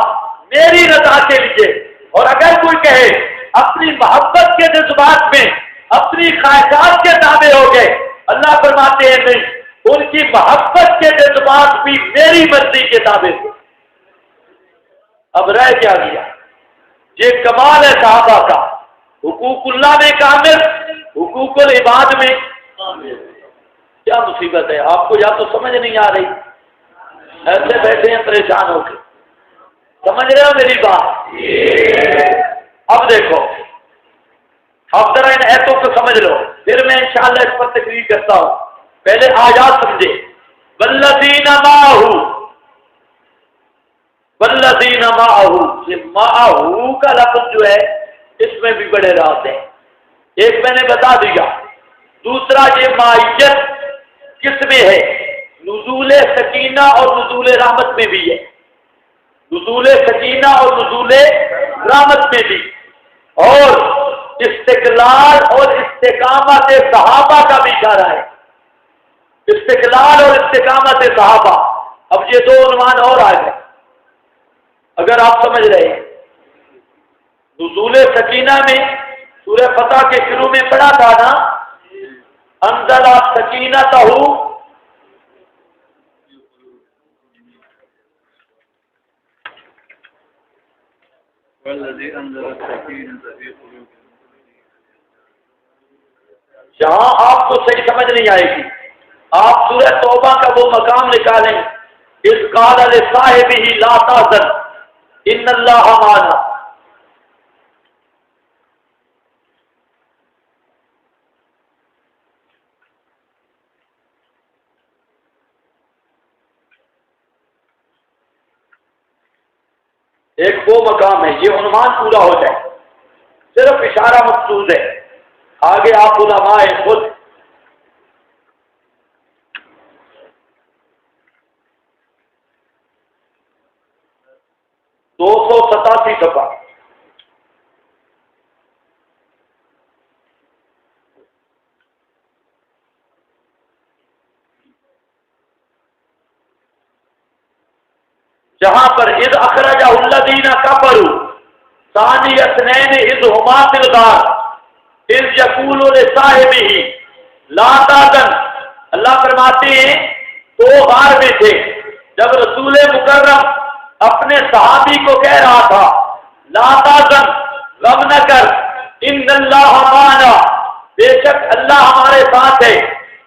میری رضا کے لیے، اور اگر کوئی کہے اپنی محبت کے جذبات میں اپنی خواہشات کے تابع ہو گئے، اللہ فرماتے ہیں نہیں، ان کی محبت کے جذبات بھی میری مرضی کے تابع تھے۔ اب رہ کیا گیا؟ یہ کمال ہے صحابہ کا، حقوق اللہ میں کامل، حقوق العباد میں کامل۔ کیا مصیبت ہے؟ آپ کو یا تو سمجھ نہیں آ رہی، ایسے بیٹھے ہیں پریشان ہو کے، سمجھ رہے ہو میری بات؟ اب دیکھو، اب ذرا ان ایتوں کو سمجھ لو، پھر میں انشاءاللہ اس پر تقریر کرتا ہوں۔ پہلے آیات سمجھے، والذین معہ، والذین معہ، یہ معہ کا لفظ جو ہے اس میں بھی بڑے راز ہیں، ایک میں نے بتا دیا، دوسرا یہ معیت کس میں ہے؟ نزول سکینہ اور نزول رحمت میں بھی ہے، نزول سکینہ اور نزول رحمت میں بھی، اور استقلال اور استقامت صحابہ کا بھی اشارہ ہے، استقلال اور استقامت صحابہ۔ اب یہ دو عنوان اور آ گئے اگر آپ سمجھ رہے ہیں۔ نزول سکینہ میں سورہ فتح کے شروع میں پڑھا تھا نا، انزل سکینتہ، جہاں آپ کو صحیح سمجھ نہیں آئے گی، آپ سورہ توبہ کا وہ مقام نکالیں، اذ قال لصاحبہ لا تحزن ان اللہ معنا۔ ایک وہ مقام ہے، یہ عنوان پورا ہو جائے، صرف اشارہ مقصود ہے، آگے آپ علماء خود 287 صفحہ، جہاں پر اذ اخرجہ الذین کفروا ثانی اثنین اذ ہما فی الغار اذ یقول لصاحبہ لا تحزن، اللہ فرماتے ہیں تو غار میں تھے جب رسول مکرم اپنے صحابی کو کہہ رہا تھا لا تحزن، غم نہ کر، ان اللہ معنا، بے شک اللہ ہمارے ساتھ ہے،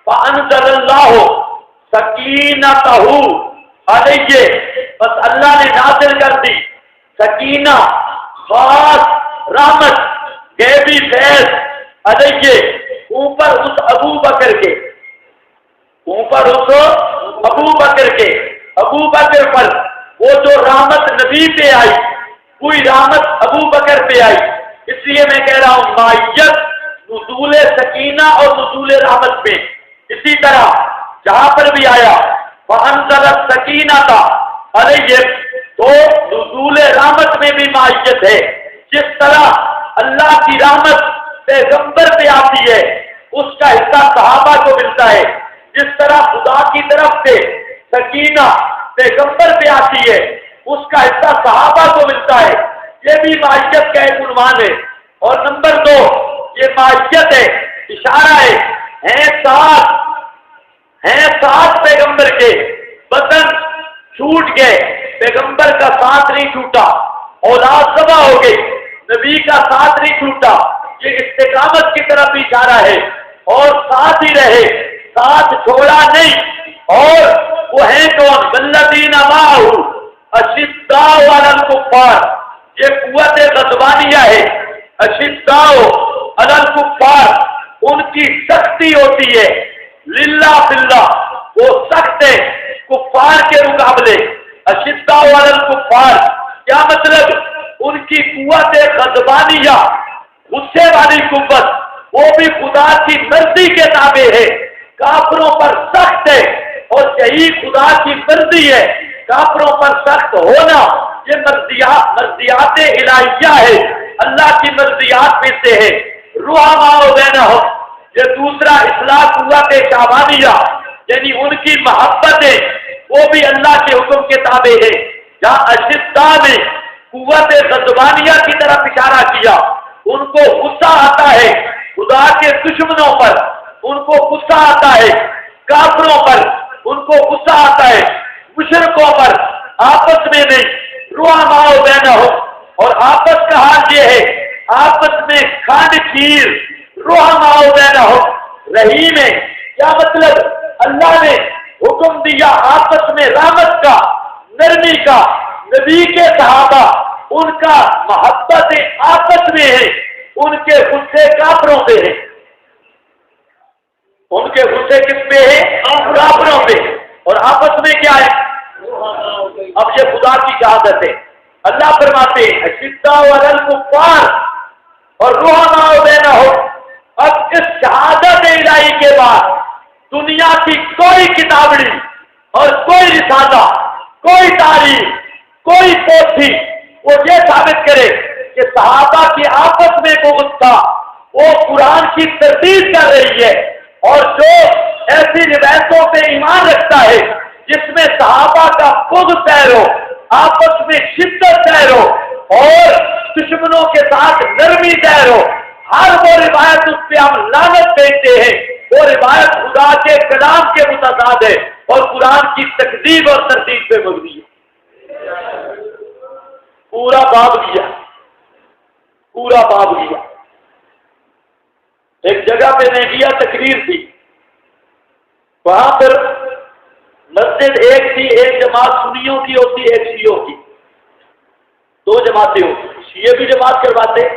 فانزل اللہ سکینتہ علیہ، بس اللہ نے نازل کر دی سکینہ، خاص رحمت، غیبی فیض علیہ، اوپر اس ابو بکر کے، اوپر اس ابو بکر کے، ابو بکر پر وہ جو رحمت نبی پہ آئی وہی رحمت ابو بکر پہ آئی، اس لیے میں کہہ رہا ہوں معیت نزول سکینہ اور نزول رحمت میں، اسی طرح جہاں پر بھی آیا وَأَنزَلَ السَّكِينَةَ عَلَيْهِمْ، تو نزول رحمت میں بھی معیت ہے، جس طرح اللہ کی رحمت پیغمبر پہ آتی ہے اس کا حصہ صحابہ کو ملتا ہے، جس طرح خدا کی طرف سے سکینہ پیغمبر پہ آتی ہے اس کا حصہ صحابہ کو ملتا ہے، یہ بھی معیت کا ایک عنوان ہے۔ اور نمبر 2، یہ معیت ہے، اشارہ ہے، ساتھ پیغمبر کے، وطن چھوٹ گئے، پیغمبر کا ساتھ نہیں چھوٹا، اولاد تباہ ہو گئی، نبی کا ساتھ نہیں چھوٹا، یہ استقامت کی طرف اشارہ ہے، اور ساتھ ہی رہے، ساتھ چھوڑا نہیں، اور وہ ہیں کون؟ والذین معہ اشداء علی الکفار، یہ قوت غضبانیہ ہے، اشداء علی الکفار، ان کی سختی ہوتی ہے، للہ فی اللہ، وہ سخت ہے کفار کے مقابلے، اشداء علی الکفار، کیا مطلب؟ ان کی قوت غضبانیہ غصے والی قوت وہ بھی خدا کی مرضی کے تابع ہے، کافروں پر سخت ہے، اور یہی خدا کی مرضی ہے، کافروں پر سخت ہونا یہ مرضیات الہیہ ہے، اللہ کی مرضیات میں سے ہے۔ رحماء بینہم، یہ دوسرا اصلاح قوت شعبانیہ، یعنی ان کی محبتیں وہ بھی اللہ کے حکم کے تابع ہے۔ جہاں اشداء میں قوت غضبانیہ کی طرف اشارہ کیا، ان کو غصہ آتا ہے خدا کے دشمنوں پر، ان کو غصہ آتا ہے کافروں پر، ان کو غصہ آتا ہے مشرکوں پر، آپس میں نہیں۔ رحماء بینہم، اور آپس کا حال یہ ہے، آپس میں کھانڈ کھیر۔ رحماء بینہم، رحیم ہے، کیا مطلب؟ اللہ نے حکم دیا آپس میں رحمت کا، نرمی کا۔ نبی کے صحابہ ان کا محبت آپس میں ہے، ان کے غصے کافروں پہ ہے، ان کے غصے کس پہ ہے؟ کافروں پہ۔ اور آپس میں کیا ہے؟ اب یہ خدا کی شہادت ہے۔ اللہ فرماتے ہیں اشداء علی الکفار اور رحماء بینہم۔ اب اس شہادت الہی کے بعد دنیا کی کوئی کتابڑی اور کوئی رسالہ، کوئی تاریخ، کوئی پوتھی وہ یہ ثابت کرے کہ صحابہ کی آپس میں بغض تھا، وہ قرآن کی تردید کر رہی ہے۔ اور جو ایسی روایتوں پہ ایمان رکھتا ہے جس میں صحابہ کا بغض ظاہر ہو، آپس میں شدت ظاہر ہو اور دشمنوں کے ساتھ نرمی ظاہر ہو، ہر وہ روایت اس پہ ہم لعنت بھیجتے ہیں، وہ روایت خدا کے کلام کے متضاد ہے اور قرآن کی تکذیب اور تردید پہ مبنی ہے۔ پورا باب لیا، پورا باب لیا۔ ایک جگہ پہ میں گیا، تقریر تھی، وہاں پر مسجد ایک تھی، ایک جماعت سنیوں کی ہوتی، ایک شیعوں کی، دو جماعتیں ہوتی، شیعہ بھی جماعت کرواتے،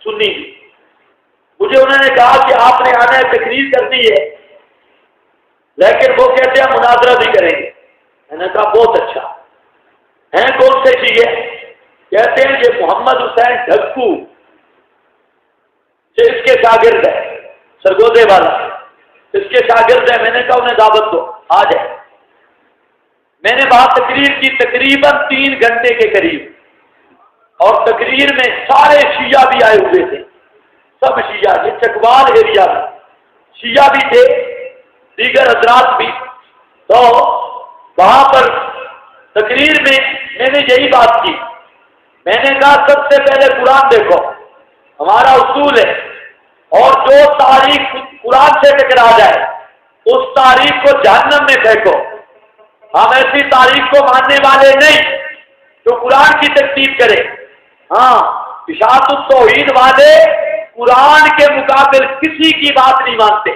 سنی بھی۔ مجھے انہوں نے کہا کہ آپ نے آنا ہے، تقریر کرنی ہے، لیکن وہ کہتے ہیں مناظرہ بھی کریں گے۔ میں نے کہا بہت اچھا ہیں، کون سے شیعہ؟ کہتے ہیں یہ محمد حسین ڈھکو، جو اس کے شاگرد ہے، سرگودے والا اس کے شاگرد ہے۔ میں نے کہا انہیں دعوت دو، آ جائے۔ میں نے وہاں تقریر کی تقریباً 3 گھنٹے کے قریب، اور تقریر میں سارے شیعہ بھی آئے ہوئے تھے، سب شیعہ، یہ چکوال ایریا میں شیعہ بھی تھے، دیگر حضرات بھی۔ تو وہاں پر تقریر میں نے یہی بات کی، میں نے کہا سب سے پہلے قرآن دیکھو، ہمارا اصول ہے، اور جو تاریخ قرآن سے ٹکرا جائے اس تاریخ کو جہنم میں پھینکو۔ ہم ایسی تاریخ کو ماننے والے نہیں جو قرآن کی تکذیب کرے۔ ہاں، اشاعت التوحید والے قرآن کے مقابل کسی کی بات نہیں مانتے،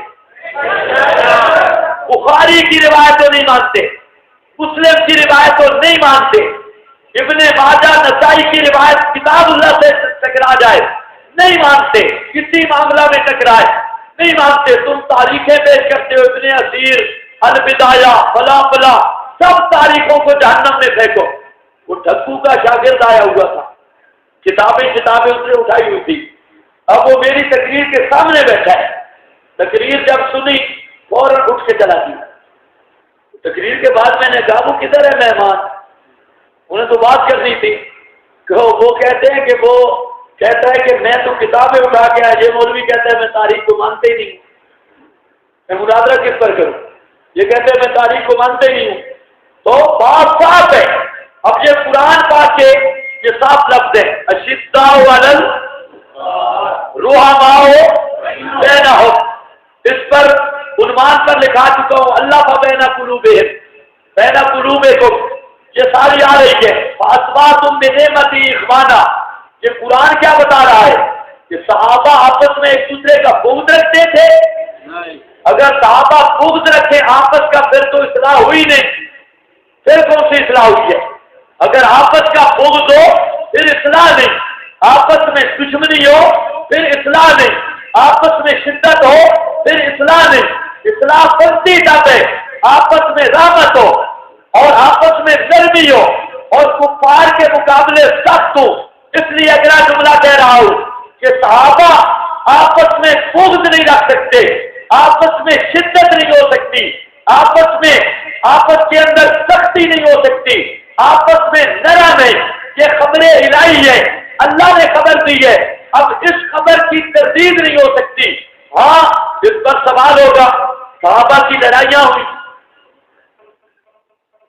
بخاری کی روایتوں نہیں مانتے، مسلم کی روایتوں نہیں مانتے، ابن ماجہ نسائی کی روایت کتاب اللہ سے ٹکرا جائے نہیں مانتے، کسی معاملہ میں ٹکرائے نہیں مانتے۔ تم تاریخیں پیش کرتے ہو، ابن اسیر، البدایہ، فلاں فلاں، سب تاریخوں کو جہنم میں پھینکو۔ وہ ڈھکو کا شاگرد آیا ہوا تھا، کتابیں اس نے اٹھائی ہوئی تھی، اب وہ میری تقریر کے سامنے بیٹھا ہے۔ تقریر جب سنی فوراً اٹھ کے چلا گیا۔ تقریر کے بعد میں نے کہا وہ کدھر ہے مہمان؟ انہیں تو بات کرنی تھی۔ وہ کہتے ہیں کہ وہ کہتا ہے کہ میں تو کتابیں اٹھا کے آیا، یہ مولوی کہتا ہے میں تاریخ کو مانتے ہی نہیں ہوں، میں مناظرہ کس پر کروں؟ یہ کہتے ہیں میں تاریخ کو مانتے ہی نہیں ہوں۔ تو بات صاف ہے۔ اب یہ قرآن پاک کے یہ صاف لفظ ہے، اشداء علی رحماء بینہم، اس پر عنوان پر لکھا چکا ہوں، اللہ بین قلوبہم، بین قلوبکم، یہ ساری آ رہی ہے۔ فاصبحتم بنعمتی اخوانا، یہ قرآن کیا بتا رہا ہے کہ صحابہ آپس میں ایک دوسرے کا بغض رکھتے تھے؟ اگر صحابہ بغض رکھے آپس کا پھر تو اصلاح ہوئی نہیں، پھر کون سی اصلاح ہوئی ہے؟ اگر آپس کا بغض ہو پھر اصلاح نہیں، آپس میں دشمنی ہو پھر اصلاح نہیں، آپس میں شدت ہو پھر اصلاح نہیں۔ اصلاح بنتی جب ہے آپس میں رحمت ہو اور آپس میں نرمی ہو اور کفار کے مقابلے سخت ہو۔ اس لیے اگلا جملہ کہہ رہا ہوں کہ صحابہ آپس میں بغض نہیں رکھ سکتے، آپس میں شدت نہیں ہو سکتی، آپس کے اندر سختی نہیں ہو سکتی، آپس میں نرم ہے، یہ خبر الہی ہے، اللہ نے خبر دی ہے، اب اس خبر کی تردید نہیں ہو سکتی۔ ہاں اس پر سوال ہوگا، صحابہ کی لڑائیاں ہوئی،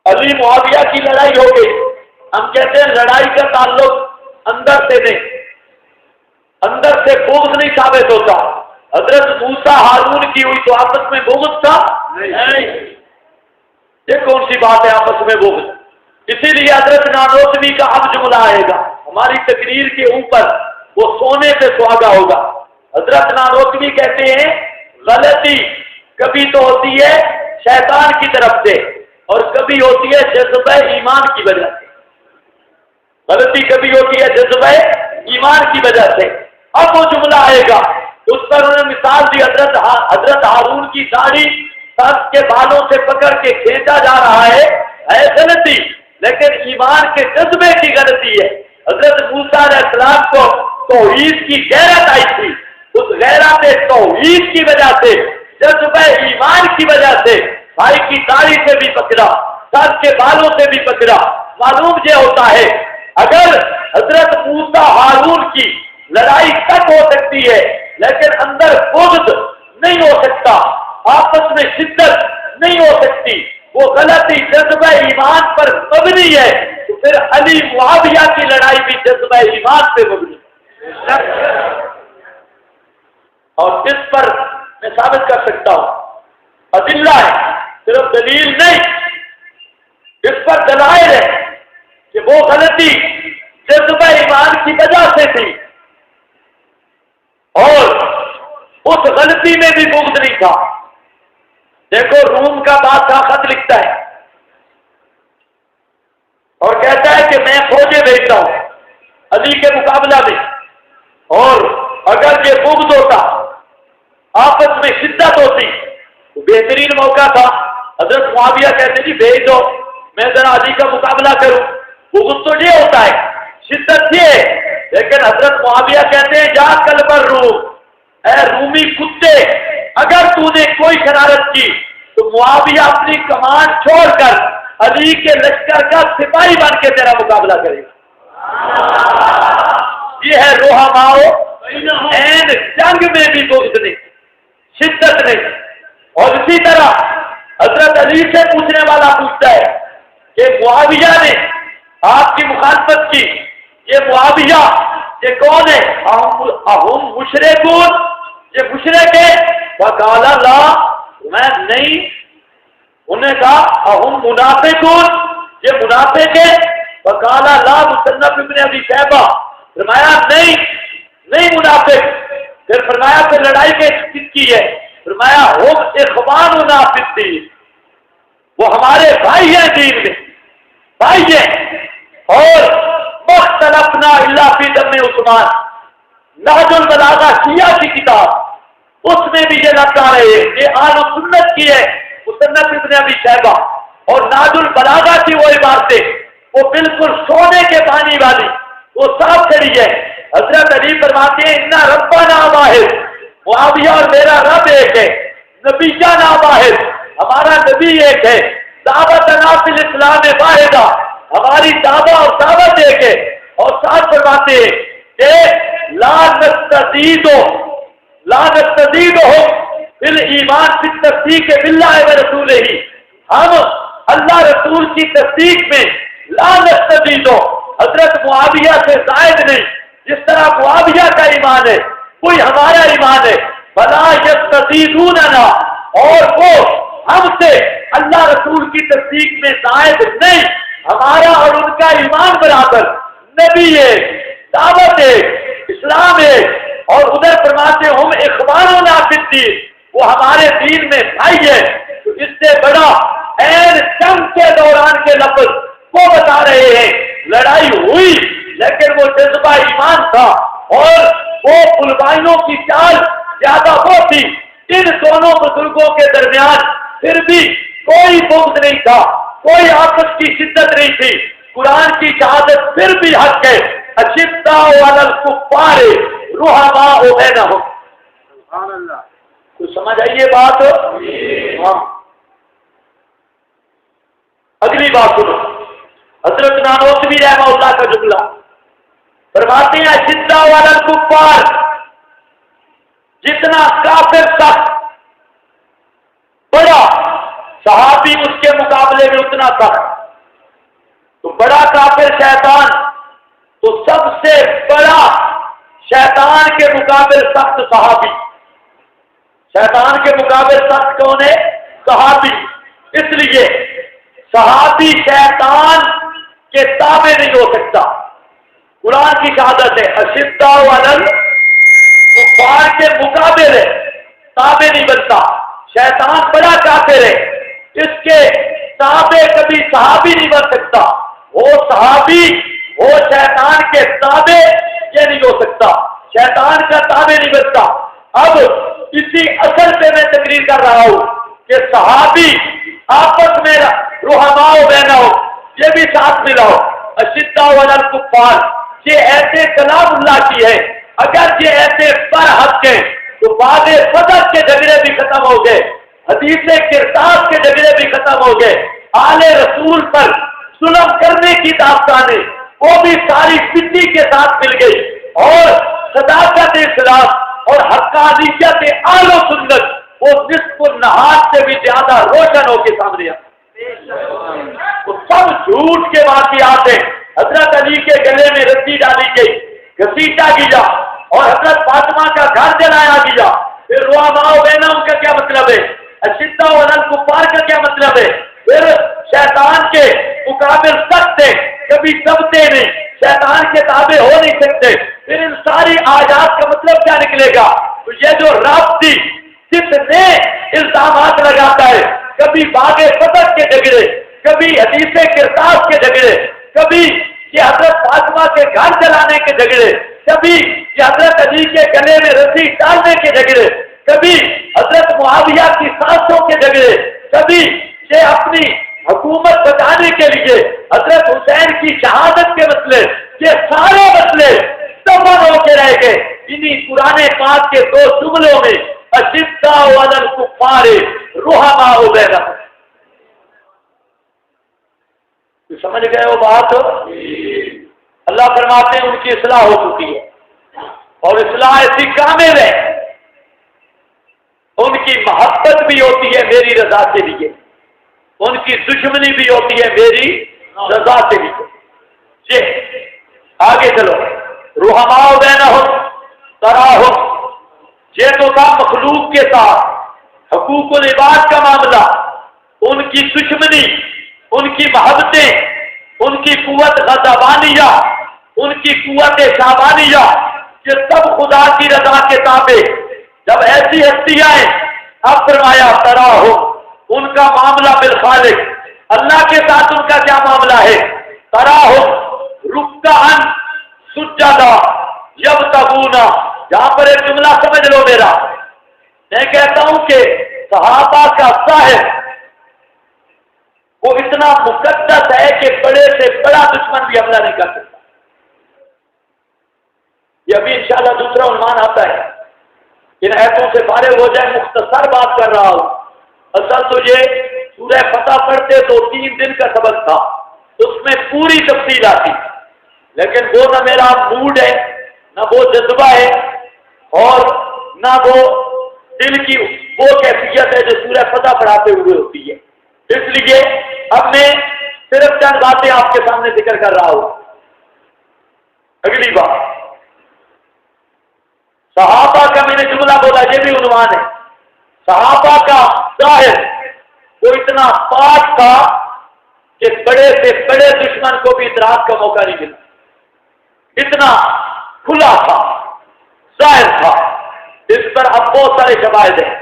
علی معاویہ کی لڑائی ہو گئی، ہم کہتے ہیں لڑائی کا تعلق اندر سے نہیں، اندر سے بغض نہیں ثابت ہوتا۔ حضرت موسیٰ ہارون کی ہوئی تو آپس میں بغض تھا نہیں، یہ کون سی بات ہے آپس میں بغض؟ اسی لیے حضرت نانوتوی کا اب جملہ آئے گا ہماری تقریر کے اوپر، وہ سونے پہ سہاگا ہوگا۔ حضرت نانوتوی کہتے ہیں غلطی کبھی تو ہوتی ہے شیطان کی طرف سے اور کبھی ہوتی ہے جذبہ ایمان کی وجہ سے، غلطی کبھی ہوتی ہے جذبہ ایمان کی وجہ سے۔ اب وہ جملہ آئے گا، اس پر انہوں نے مثال دی، حضرت ہارون کی داڑھی سر کے بالوں سے پکڑ کے کھینچا جا رہا ہے غلطی، لیکن ایمان کے جذبے کی غلطی ہے۔ حضرت موسیٰ علیہ السلام کو توحید کی غیرت آئی تھی، اس غیرت توحید کی وجہ سے، جذبہ ایمان کی وجہ سے بھائی کی داڑھی سے بھی پکڑا، سر کے بالوں سے بھی پکڑا۔ معلوم یہ ہوتا ہے اگر حضرت موسیٰ ہارون کی لڑائی تک ہو سکتی ہے لیکن اندر بغض نہیں ہو سکتا، آپس میں شدت نہیں ہو سکتی، وہ غلطی جذبہ ایمان پر مبنی ہے، تو پھر علی معاویہ کی لڑائی بھی جذبہ ایمان پہ مبنی ہے۔ اور اس پر میں ثابت کر سکتا ہوں، ادلہ ہے، صرف دلیل نہیں، اس پر دلائل ہے کہ وہ غلطی جذبہ ایمان کی وجہ سے تھی اور اس غلطی میں بھی بغض نہیں تھا۔ دیکھو روم کا بادشاہ خط لکھتا ہے اور کہتا ہے کہ میں فوجیں بھیجتا ہوں علی کے مقابلہ میں، اور اگر یہ بغض ہوتا، آپس میں شدت ہوتی تو بہترین موقع تھا۔ حضرت معاویہ کہتے جی بھیج دو، میں ذرا علی کا مقابلہ کروں۔ بغض تو یہ ہوتا ہے، شدت یہ ہے، لیکن حضرت معاویہ کہتے ہیں جا کلب الروم، اے رومی کتے، اگر تو نے کوئی شرارت کی تو معاویہ اپنی کمان چھوڑ کر علی کے لشکر کا سپاہی بن کے تیرا مقابلہ کرے گا۔ یہ ہے رحماؤ این جنگ میں بھی بغض نہیں، شدت نہیں۔ اور اسی طرح حضرت علی سے پوچھنے والا پوچھتا ہے کہ معاویہ نے آپ کی مخالفت کی، یہ معاویہ یہ کون ہے؟ اہم مشرکون، یہ مشرک ہے؟ وقال لا، میں نہیں۔ انہیں کہا اہم منافقون، یہ منافق ہے؟ وقال لا، مصنف ابن ابی شیبہ، فرمایا نہیں منافق۔ پھر فرمایا پھر لڑائی کس کی ہے؟ فرمایا ہم اخواننا فی الدین، وہ ہمارے بھائی ہیں دین میں، بھائی ہیں۔ اور مختلفنا الا فی دم عثمان، نہج البلاغہ شیعہ کی کتاب، اس میں بھی یہ لگتا رہے، یہ آل سنت کی ہے، مصنف ابن ابی شیبہ، اور نہج البلاغہ کی وہ عبارتیں وہ بالکل سونے کے پانی والی، وہ صاف کھڑی ہے۔ حضرت علی فرماتے ہیں انا ربنا واحد، معاویہ اور میرا رب ایک ہے، نبی جانا واحد، ہمارا نبی ایک ہے، دعوتنا فی الاسلام واحدہ، ہماری دعوت اور دعوت ایک ہے۔ اور ساتھ فرماتے ہیں کہ لا نستزیدو بالایمان فی التصدیق باللہ و رسولہ، ہم اللہ رسول کی تصدیق میں لا نستزیدو، حضرت معاویہ سے زائد نہیں، جس طرح معاویہ کا ایمان ہے کوئی ہمارا ایمان ہے، بلا یستزیدوننا، اور وہ ہم سے اللہ رسول کی تصدیق میں زائد نہیں، ہمارا اور ان کا ایمان برابر، نبی ہے، دعوت ہے، اسلام ہے۔ اور ادھر فرماتے ہم اخواننا فی الدین، وہ ہمارے دین میں بھائی ہے۔ تو اس سے بڑا این جنگ کے دوران کے لفظ وہ بتا رہے ہیں، لڑائی ہوئی لیکن وہ جذبہ ایمان تھا، اور وہ فلبائیوں کی چال زیادہ وہ تھی، ان دونوں بزرگوں کے درمیان پھر بھی کوئی بغض نہیں تھا، کوئی آپس کی شدت نہیں تھی۔ قرآن کی شہادت پھر بھی حق ہے، اشداء علی الکفار رحماء بینہم. سبحان اللہ. تو سمجھ آئیے بات؟ ہاں. اگلی بات سنو، حضرت نانوتوی رحمہ اللہ کا جملہ فرماتے ہیں اشداء علی الکفار، جتنا کافر سخت بڑا صحابی اس کے مقابلے میں اتنا سخت. تو بڑا کافر شیطان، تو سب سے بڑا شیطان کے مقابل سخت صحابی. شیطان کے مقابل سخت کون ہے؟ صحابی. اس لیے صحابی شیطان کے تابع نہیں ہو سکتا. قرآن کی شہادت ہے اشداء علی الکفار کے مقابلے تابع نہیں بنتا. شیطان بڑا کافر ہے، اس کے تابع کبھی صحابی نہیں بن سکتا. وہ صحابی وہ شیطان کے تابع یہ نہیں ہو سکتا، شیطان کا تابع نہیں بنتا. اب اسی اصل سے میں تقریر کر رہا ہوں کہ صحابی آپس میں رحماء بینہم، یہ بھی ساتھ ملا ہو. اشداء علی الکفار یہ ایسے کلام اللہ کی ہے، اگر یہ ایسے پر حق ہے تو بعد فضل کے جھگڑے بھی ختم ہو گئے، حدیث کرتاس کے جھگڑے بھی ختم ہو گئے، آل رسول پر ظلم کرنے کی داستانیں وہ بھی ساری مٹی کے ساتھ مل گئی، اور صداقت اسلام اور حقانیت اہل سنت وہ نصف النہار سے بھی زیادہ روشن ہو کے سامنے آئے. وہ سب جھوٹ کے واقعات ہیں. حضرت علی کے گلے میں رسی ڈالی گئی، گھسیٹا گیا، اور حضرت فاطمہ کا گھر جلایا گیا. پھر رحماء بینہم کا کیا مطلب ہے؟ اشداء علی الکفار کا کیا مطلب ہے؟ پھر شیطان کے مقابل سخت ہے، کبھی دبتے نہیں، شیطان کے تابع ہو نہیں سکتے. پھر ان ساری آیات کا مطلب کیا نکلے گا؟ تو یہ جو رابطی کتنے الزامات لگاتا ہے، کبھی باغ فتح کے جھگڑے، کبھی حدیث کرتاس کے جھگڑے، کبھی یہ حضرت فاطمہ کے گھر جلانے کے جھگڑے، کبھی یہ حضرت علی کے گلے میں رسی ڈالنے کے جھگڑے، کبھی حضرت معاویہ کی سانسوں کے جھگڑے، کبھی یہ اپنی حکومت بچانے کے لیے حضرت حسین کی شہادت کے مسئلے، یہ سارے مسئلے دفن ہو کے رہ گئے انہی قرآن پاک کے دو جملوں میں اشداء علی الکفار رحماء بینہم. سمجھ گئے وہ بات؟ اللہ فرماتے ہیں ان کی اصلاح ہو چکی ہے، اور اصلاح ایسی کامل ہے، ان کی محبت بھی ہوتی ہے میری رضا کے لیے، ان کی دشمنی بھی ہوتی ہے میری رضا کے لیے. یہ آگے چلو. رحماء بینہم تراہم، یہ تو تھا مخلوق کے ساتھ حقوق العباد کا معاملہ. ان کی دشمنی، ان کی محبتیں، ان کی قوت غضبانیہ، ان کی قوت شعبانیہ، یہ سب خدا کی رضا کے تابع. جب ایسی ہستیاں ہیں، اب فرمایا تراہم، ان کا معاملہ بالخالق، اللہ کے ساتھ ان کا کیا معاملہ ہے؟ تراہم رکعن سجدا یبتغون. یہاں پر ایک جملہ سمجھ لو میرا. میں کہتا ہوں کہ صحابہ کا ظاہر وہ اتنا مقدس ہے کہ بڑے سے بڑا دشمن بھی حملہ نہیں کر سکتا. یہ ابھی انشاءاللہ دوسرا عنوان آتا ہے، ان ایتوں سے فارغ ہو جائے. مختصر بات کر رہا ہوں. اصل تو یہ سورہ فتح پڑھتے تو 3 دن کا سبق تھا، اس میں پوری تفصیل آتی، لیکن وہ نہ میرا موڈ ہے، نہ وہ جذبہ ہے، اور نہ وہ دل کی وہ کیفیت ہے جو سورہ فتح پڑھاتے ہوئے ہوتی ہے. اس لیے اب میں صرف چند باتیں آپ کے سامنے ذکر کر رہا ہوں. اگلی بات، صحابہ کا میں نے جملہ بولا، یہ بھی عنوان ہے. صحابہ کا ظاہر وہ اتنا پاک تھا کہ بڑے سے بڑے دشمن کو بھی اعتراض کا موقع نہیں ملا. اتنا کھلا تھا، ظاہر تھا. اس پر اب بہت سارے شواہد ہیں.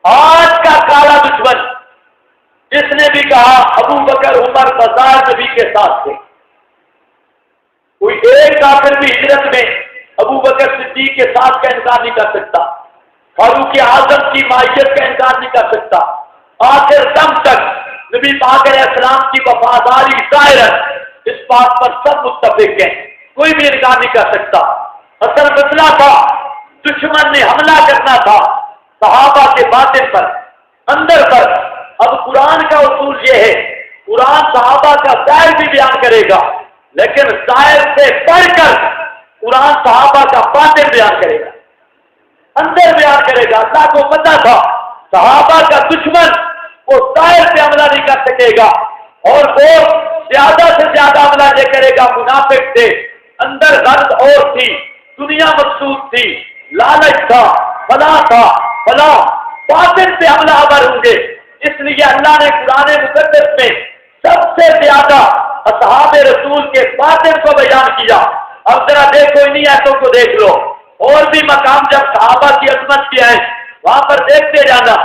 آج کا کالا دشمن جس نے بھی کہا ابو بکر عمر بازار نبی کے ساتھ تھے، کوئی ایک کافر بھی ہجرت میں ابو بکر صدیق کے ساتھ کا انکار نہیں کر سکتا، فاروق اعظم کی مائیت کا انکار نہیں کر سکتا. آخر دم تک نبی پاک علیہ السلام کی وفاداری ظاہر، اس بات پر سب متفق ہیں، کوئی بھی انکار نہیں کر سکتا. اصل مسئلہ تھا دشمن نے حملہ کرنا تھا صحابہ کے باطن پر، اندر پر۔ اب قرآن کا اصول یہ ہے، قرآن صحابہ کا ظاہر بھی بیان کرے گا، لیکن ظاہر سے بڑھ کر قرآن صحابہ کا باطن بیان کرے گا، اندر بیان کرے گا۔ اللہ کو پتا تھا صحابہ کا دشمن وہ ظاہر سے حملہ نہیں کر سکے گا، اور وہ زیادہ سے زیادہ حملہ یہ کرے گا منافق تھے، اندر غرض اور تھی، دنیا مقصود تھی، لالچ تھا، فلاں تھا، فلاں، باطن سے حملہ آور ہوں گے۔ اس لیے اللہ نے قرآن مقدس میں سب سے زیادہ اصحاب رسول کے باطن کو بیان کیا۔ اب ذرا دیکھو انہی آیتوں کو دیکھ لو، اور بھی مقام جب صحابہ کی عظمت کی ہے وہاں پر دیکھتے جانا،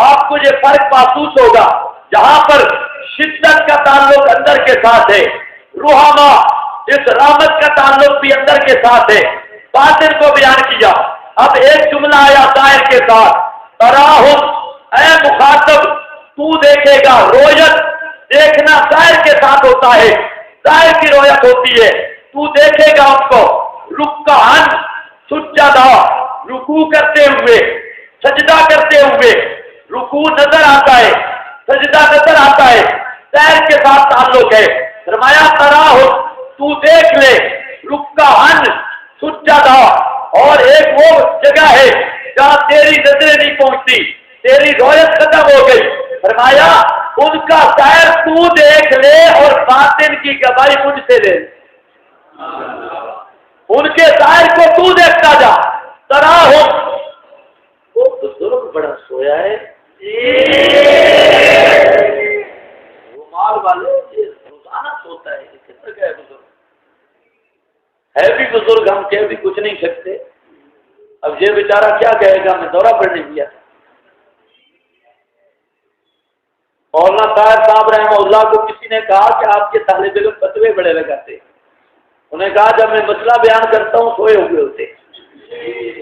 آپ کو یہ فرق محسوس ہوگا۔ جہاں پر شدت کا تعلق اندر کے ساتھ ہے، رحمہ اس رحمت کا تعلق بھی اندر کے ساتھ ہے، باطن کو بیان کیا۔ اب ایک جملہ آیا ظاہر کے ساتھ، تراہم، اے مخاطب تو دیکھے گا۔ رویت دیکھنا ظاہر کے ساتھ ہوتا ہے، ظاہر کی رویت ہوتی ہے، تو دیکھے گا ان کو۔ رکعن سجدہ، رکوع کرتے ہوئے، سجدہ کرتے ہوئے، رکوع نظر آتا ہے، سجدہ نظر آتا ہے، ظاہر کے ساتھ تعلق ہے۔ فرمایا تراہم تو دیکھ لے، رکعن سجدہ، اور ایک وہ جگہ ہے جہاں تیری نظریں نہیں پہنچتی، تیری رویت ختم ہو گئی۔ فرمایا ان کا ظاہر تو دیکھ لے اور باطن کی گواہی مجھ سے لے، ان کے ظاہر کو تو دیکھتا جا۔ تراہم، وہ بزرگ بڑا سویا ہے، رومال والے روزانہ سوتا ہے، کتنا کا ہے بزرگ، ہے بھی بزرگ، ہم کہہ بھی کچھ نہیں سکتے۔ اب یہ بیچارہ کیا کہے گا، میں دورہ پڑنے گیا تھا۔ مولانا طاہر صاحب رحمہ اللہ کو کسی نے کہا کہ آپ کے طالب علم فتوے بڑے لگاتے، انہیں کہا جب میں مسئلہ بیان کرتا ہوں سوئے ہوئے ہوتے،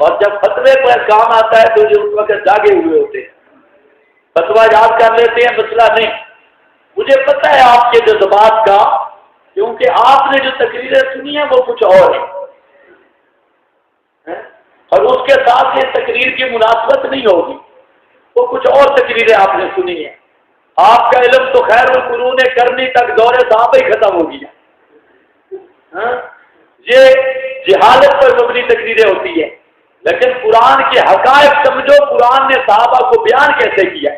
اور جب فتوے پر کام آتا ہے تو جو اس وقت جاگے ہوئے ہوتے، فتویٰ یاد کر لیتے ہیں، مسئلہ نہیں۔ مجھے پتہ ہے آپ کے جذبات کا، کیونکہ آپ نے جو تقریریں سنی ہیں وہ کچھ اور ہے، اور اس کے ساتھ یہ تقریر کی مناسبت نہیں ہوگی، وہ کچھ اور تقریریں آپ نے سنی ہیں۔ آپ کا علم تو خیر القرون کرنی تک دور صحابہ ہی ختم ہو گیا، یہ جہالت پر مبنی تقریریں ہوتی ہیں، لیکن قرآن کے حقائق سمجھو، قرآن نے صحابہ کو بیان کیسے کیا،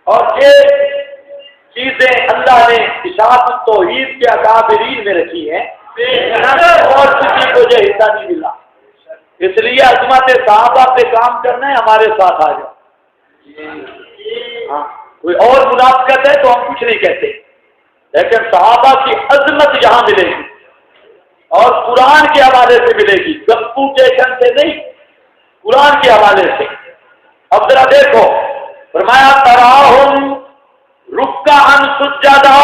اور یہ چیزیں اللہ نے اشاعت التوحید کے اکابرین میں رکھی ہیں، اور کسی کو یہ حصہ نہیں ملا۔ اس لیے عظمت صحابہ پہ کام کرنا ہے، ہمارے ساتھ آ جاؤ۔ کوئی اور منافقت ہے تو ہم کچھ نہیں کہتے، لیکن صحابہ کی عظمت یہاں ملے گی اور قرآن کے حوالے سے ملے گی، گپوٹیشن سے نہیں، قرآن کے حوالے سے۔ اب ذرا دیکھو، فرمایا تراہم رکعن سجدہ،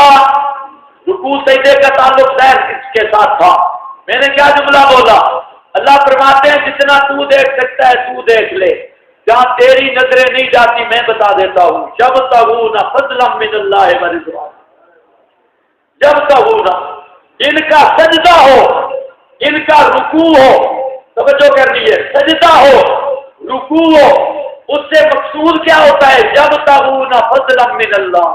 رکوع سجدے کا تعلق ظاہر کے ساتھ تھا۔ میں نے کیا جملہ بولا؟ اللہ فرماتے ہیں جتنا تو دیکھ سکتا ہے تو دیکھ لے، جہاں تیری نظریں نہیں جاتی میں بتا دیتا ہوں۔ جب تغون فضلا من اللہ ورضوان، جب تغون، ان کا سجدہ ہو، ان کا رکوع ہو، توجہ کرنی ہے، سجدہ ہو، رکوع ہو، اس سے مقصود کیا ہوتا ہے؟ جب تغون فضلا من اللہ،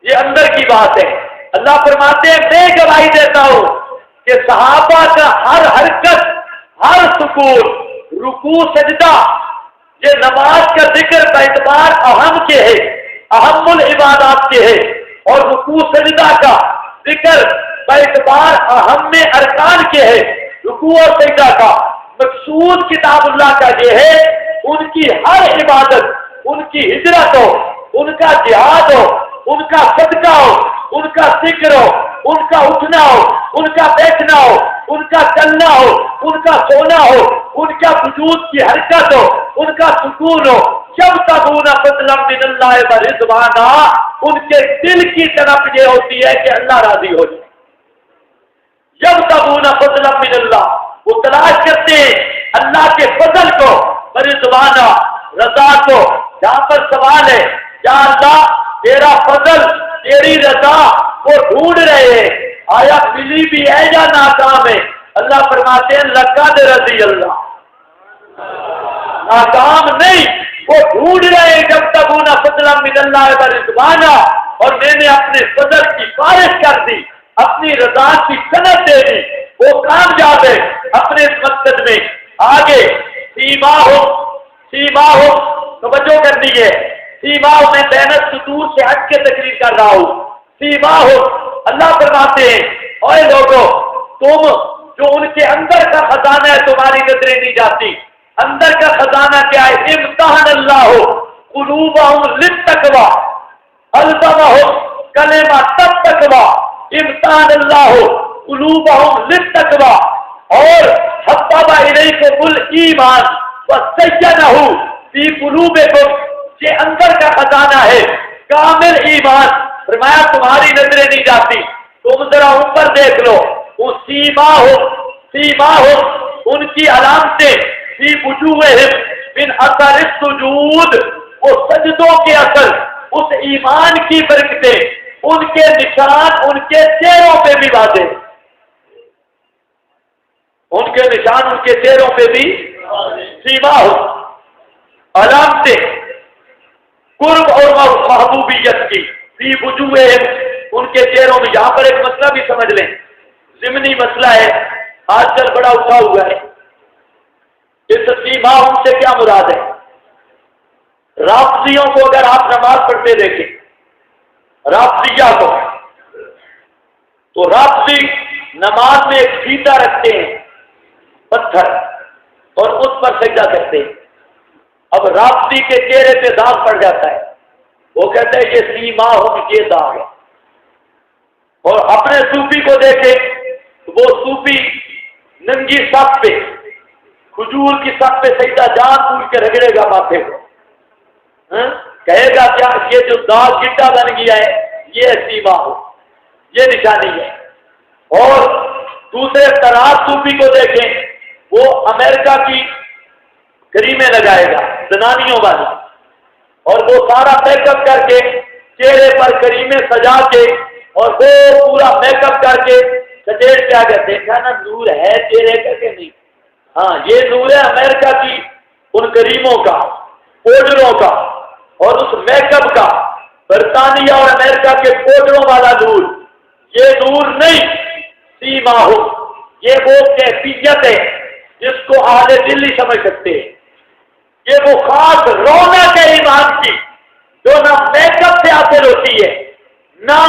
یہ اندر کی بات ہے۔ اللہ فرماتے ہیں میں گواہی دیتا ہوں کہ صحابہ کا ہر حرکت، ہر سکون، رکوع سجدہ، یہ نماز کا ذکر کا اعتبار اہم کے ہے، اہم العبادات کے ہے، اور رکوع سجدہ کا ذکر کا اعتبار اہم ارکان کے ہے۔ رکوع اور سجدہ کا مقصود کتاب اللہ کا یہ ہے ان کی ہر عبادت، ان کی ہجرت ہو، ان کا جہاد ہو، ان کا صدقہ ہو، ان کا ذکر ہو، ان کا اٹھنا ہو، ان کا بیٹھنا ہو، ان کا چلنا ہو، ان کا سونا ہو، ان کا وجود کی حرکت ہو، ان کا سکون ہو۔ جب تغون فضلا من اللہ ورضوانا، ان کے دل کی طرف یہ ہوتی ہے کہ اللہ راضی ہو جائے۔ جب تغون فضلا من اللہ، وہ تلاش کرتے ہیں اللہ کے فضل کو، ورضوانا، رضا کو۔ جہاں پر سوال ہے یا اللہ تیرا فضل، تیری رضا وہ ڈھونڈ رہے ہیں، آیا ملی بھی ہے یا ناکام ہے؟ اللہ فرماتے ہیں لقد رضی اللہ، ناکام نہیں، وہ ڈھونڈ رہے ہیں جب تک ہونا فضلا من اللہ و رضوانا، اور میں نے اپنے فضل کی بارش کر دی، اپنی رضا کی صنعت دے دی، وہ کامیاب ہے اپنے اس مقصد میں۔ آگے سیما ہو توجہ کرنی ہے، سیما ہو، میں بینت صدور سے ہٹ کے تقریر کر رہا ہوں۔ سیما ہو، اللہ فرماتے ہیں اے لوگوں، تم جو ان کے اندر کا خزانہ ہے تمہاری نظریں نہیں جاتی، اندر کا خزانہ کیا ہے؟ امتحان اللہ قلوبہم للتقوی الزمہم کلمۃ التقوی، امتحان اللہ قلوبہم للتقوی، اور حبب الیکم الایمان وزینہ فی قلوبکم، یہ اندر کا خزانہ ہے کامل ایمان۔ فرمایا تمہاری نظریں نہیں جاتی، تم ذرا اوپر دیکھ لو، وہ سیما ہو ان کی علامتیں، فی وجوہہم من اثر السجود، وہ سجدوں کے اثر، اس ایمان کی برکتیں، ان کے نشان ان کے چہروں پہ بھی واضح، ان کے نشان ان کے چہروں پہ بھی سیما ہو، علامتیں قرب اور محبوبیت کی، فی وجوہہم، ان کے چہروں میں۔ یہاں پر ایک مسئلہ بھی سمجھ لیں، ضمنی مسئلہ ہے، آج کل بڑا اٹھا ہوا ہے۔ اس سیما ہم سے کیا مراد ہے؟ رافضیوں کو اگر آپ نماز پڑھتے دیکھیں، رافضیہ کو، تو رافضی نماز میں ایک فیتا رکھتے ہیں پتھر، اور اس پر سجدہ کرتے ہیں۔ اب رافضی کے چہرے پہ داغ پڑ جاتا ہے، وہ کہتے ہیں یہ سیما ہم، یہ داغ ہے۔ اور اپنے صوفی کو دیکھیں، وہ صوفی ننگی صف پہ، کھجور کی صف پہ سجدہ جان پوچھ کے رگڑے گا ماتھے کو، کہے گا کیا یہ جو داغ گڈھا بن گیا ہے یہ سیما ہو، یہ نشانی ہے۔ اور دوسرے طراز صوفی کو دیکھیں، وہ امریکہ کی کریمیں لگائے گا زنانیوں والی، اور وہ سارا میک اپ کر کے چہرے پر کریمیں سجا کے، اور وہ پورا میک اپ کر کے سجیڑ کے آگے دیکھا نا نور ہے چہرے کا کہ نہیں؟ ہاں یہ نور ہے امریکہ کی ان کریموں کا، پوڈروں کا، اور اس میک اپ کا، برطانیہ اور امریکہ کے پوڈروں والا نور، یہ نور نہیں سیما ہو، یہ وہ کیفیت ہے جس کو اہل دل ہی سمجھ سکتے ہیں۔ یہ وہ خاص رونق ہے ایمان کی جو نہ میک اپ سے حاصل ہوتی ہے، نہ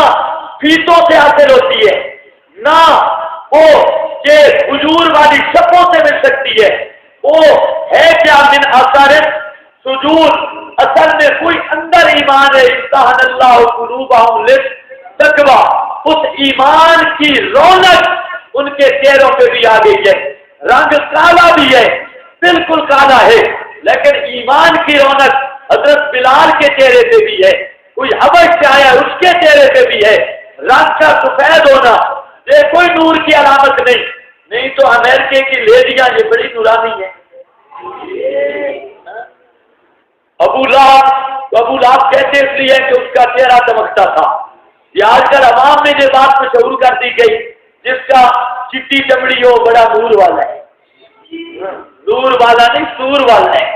فیتوں سے حاصل ہوتی ہے، نہ وہ یہ حضور والی شپوں سے مل سکتی ہے۔ وہ ہے کیا؟ من اثر سجود، اصل میں کوئی اندر ایمان ہے، امتحان اللہ قلوبہم للتقوی، اس ایمان کی رونق ان کے چہروں پہ بھی آ گئی ہے۔ رنگ کالا بھی ہے، بالکل کالا ہے، لیکن ایمان کی رونق حضرت بلال کے چہرے پہ بھی ہے، کوئی حبش سے آیا اس کے چہرے پہ بھی ہے۔ رنگ کا سفید ہونا یہ کوئی نور کی علامت نہیں تو امریکہ کی لیڈیاں یہ بڑی نورانی ہیں۔ ابو لہب کہتے اس لیے کہ اس کا چہرہ چمکتا تھا۔ یہ آج کل عوام میں یہ بات مشہور کر دی گئی، جس کا چٹی چمڑی ہو بڑا نور والا ہے، نور والا نہیں سور والا ہے۔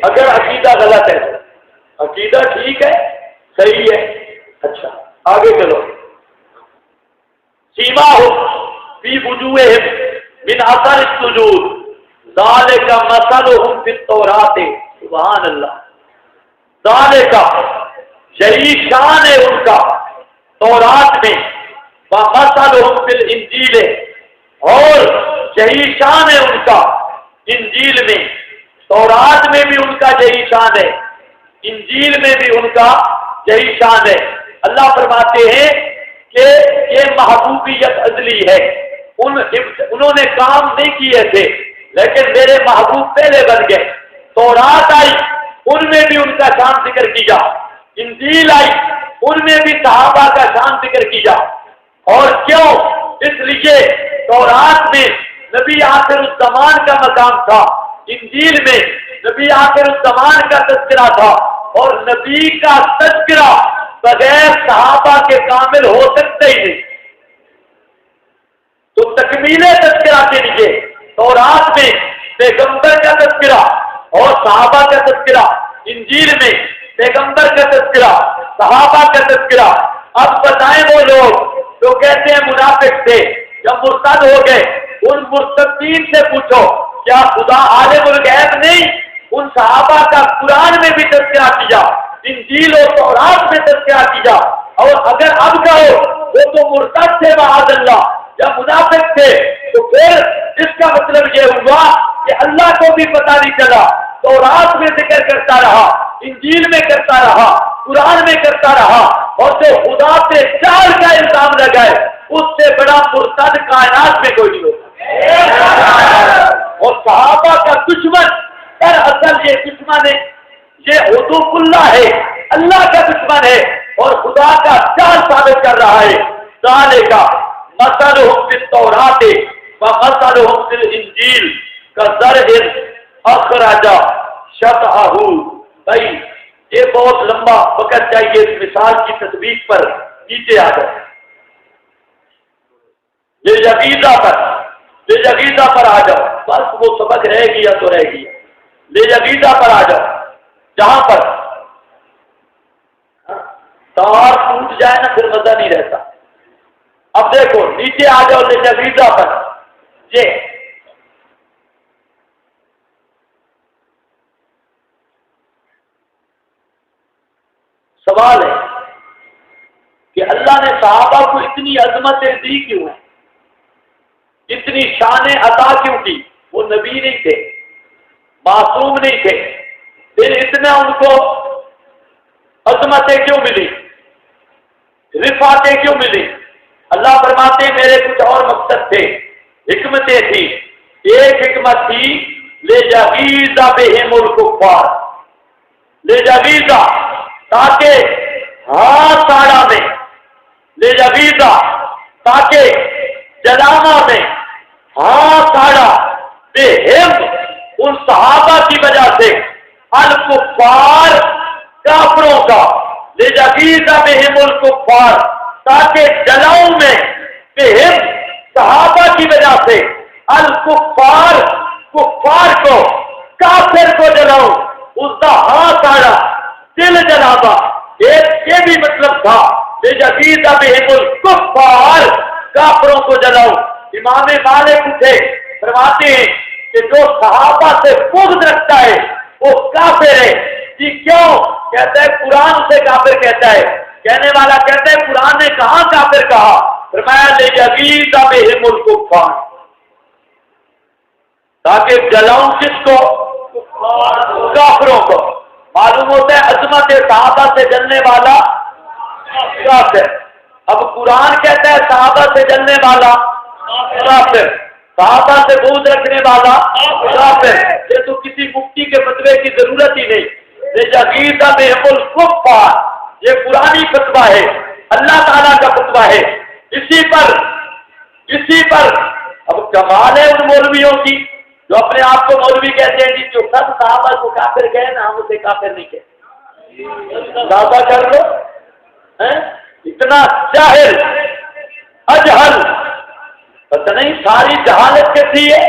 اگر عقیدہ غلط ہے تو عقیدہ ٹھیک ہے، صحیح ہے، اچھا آگے چلو۔ سیما ہو فی وجوہہم من اثر السجود ذالک مثلہم فی التوراۃ، سبحان اللہ، ذالک یہی شان ہے ان کا تورات میں، ومثلہم فی الانجیل، اور یہی شان ہے ان کا انجیل میں۔ تورات میں بھی ان کا یہی شان ہے، انجیل میں بھی ان کا یہی شان ہے۔ اللہ فرماتے ہیں کہ یہ محبوبیت ازلی ہے، انہوں نے کام نہیں کیے تھے لیکن میرے محبوب پہلے بن گئے۔ تورات آئی ان میں بھی ان کا شان ذکر کیا، انجیل آئی ان میں بھی صحابہ کا شان ذکر کیا۔ اور کیوں؟ اس لیے تورات میں نبی آخر الزمان کا مقام تھا، انجیل میں نبی آخر الزمان کا تذکرہ تھا، اور نبی کا تذکرہ بغیر صحابہ کے کامل ہو سکتے ہی نہیں۔ تو تکمیل تفصیلیں تذکرہ کے لیے تورات میں پیغمبر کا تذکرہ اور صحابہ کا تذکرہ، انجیل میں پیغمبر کا تذکرہ، صحابہ کا تذکرہ۔ اب بتائیں وہ لوگ جو کہتے ہیں منافق تھے، جب مرتد ہو گئے، ان مرتدین سے پوچھو کیا خدا عالم الغیب نہیں؟ ان صحابہ کا قرآن میں بھی تذکرہ کیا، انجیل اور تورات میں تذکرہ کیا، اور اگر اب کہو وہ تو مرتد تھے معاذ اللہ یا منافق تھے، تو پھر اس کا مطلب یہ ہوا کہ اللہ کو بھی پتہ نہیں چلا، تورات میں ذکر کرتا رہا، انجیل میں کرتا رہا، قرآن میں کرتا رہا، اور جو خدا سے چال کا الزام لگائے اس سے بڑا مرتد کائنات میں کوئی نہیں ہوتا۔ اور صحابہ کا دشمن دراصل یہ دشمن ہے، یہ حدوث اللہ ہے، اللہ کا دشمن ہے اور خدا کا چال ثابت کر رہا ہے۔ ذالک مثلہم فی التوراۃ ومثلہم فی الانجیل کزرع اخرج شطأہ۔ بھائی یہ بہت لمبا وقت چاہیے اس مثال کی تطبیق پر، نیچے آ جاؤ، یہ یقیدہ پر آ جاؤ، بس وہ سبق رہ گیا تو رہ گیا، یہ یقیدہ پر آ جاؤ، جہاں پر تار ٹوٹ جائے نا پھر مزہ نہیں رہتا۔ اب دیکھو نیچے آ جاؤ یہ یقیدہ پر، یہ سوال ہے کہ اللہ نے صحابہ کو اتنی عظمتیں دی کیوں ہیں، اتنی شانیں عطا کیوں کی؟ وہ نبی نہیں تھے، معصوم نہیں تھے، پھر اتنا ان کو عظمتیں کیوں ملی، رفعتیں کیوں ملی؟ اللہ فرماتے ہیں میرے کچھ اور مقصد تھے، حکمتیں تھی۔ ایک حکمت تھی لِیَغِیظَ بِهِمُ الْکُفَّارَ، لِیَغِیظَ تاکہ ساڑا میں، لِیَغِیظَ تاکہ جلاما میں، ساڑا بِهِمْ ان صحابہ کی وجہ سے، الکفار کافروں کا، لِیَغِیظَ بِهِمُ الْکُفَّارَ تاکہ جلاؤں میں، بِهِمْ صحابہ کی وجہ سے، الکفار کفار کو، کافر کو جلاؤں، اس کا ساڑا دل جلابا۔ ایک یہ بھی مطلب تھا لِیَغِیظَ بِهِمُ الْکُفَّارَ کافروں کو جلاؤں۔ امام مالک اٹھے فرماتے ہیں کہ جو صحابہ سے بغض رکھتا ہے وہ کافر ہے۔ جی کیوں؟ کہتا ہے قرآن سے کافر کہتا ہے۔ کہنے والا کہتا ہے قرآن نے کہاں کافر کہا؟ فرمایا لِیَغِیظَ بِهِمُ الْکُفَّارَ تاکہ جلاؤں کس کو؟ کافروں کو۔ معلوم ہوتا ہے عظمت صحابہ سے جلنے والا کافر۔ اب قرآن کہتا ہے صحابہ سے جلنے والا کافر، صحابہ سے بغض رکھنے والا کافر۔ یہ تو کسی مفتی کے فتوے کی ضرورت ہی نہیں۔ لِیَغِیظَ بِهِمُ الْکُفَّارَ یہ قرآنی فتویٰ ہے، اللہ تعالیٰ کا فتویٰ ہے۔ اسی پر اب کمال ہے ان مولویوں کی جو اپنے آپ کو مولوی کہتے ہیں، جو سب صحابہ کو کافر کہے نا، ہم اسے کافر نہیں کہتے۔ صحابہ کر لو، اتنا جاہل اجہل، پتہ نہیں ساری جہالت کیسی ہے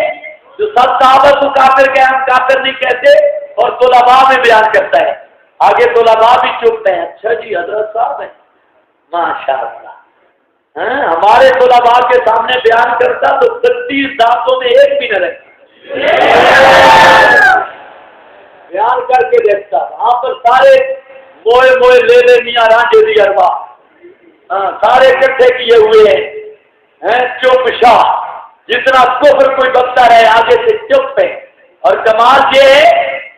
جو سب صحابہ کو کافر کہے ہم کافر نہیں کہتے، اور طلباء میں بیان کرتا ہے۔ آگے طلباء بھی چپتے ہیں، اچھا جی حضرت صاحب ہیں، ماشاء اللہ، ہمارے طلباء کے سامنے بیان کرتا تو 36 دانتوں میں ایک بھی نہ رہتا، بیان کر کے دیکھتا۔ وہاں پر سارے موئے لے میاں رانجے دی اروا، سارے اکٹھے کیے ہوئے ہیں، چپ شاہ، جتنا کفر کوئی بکتا رہے آگے سے چپ ہے۔ اور کمال یہ ہے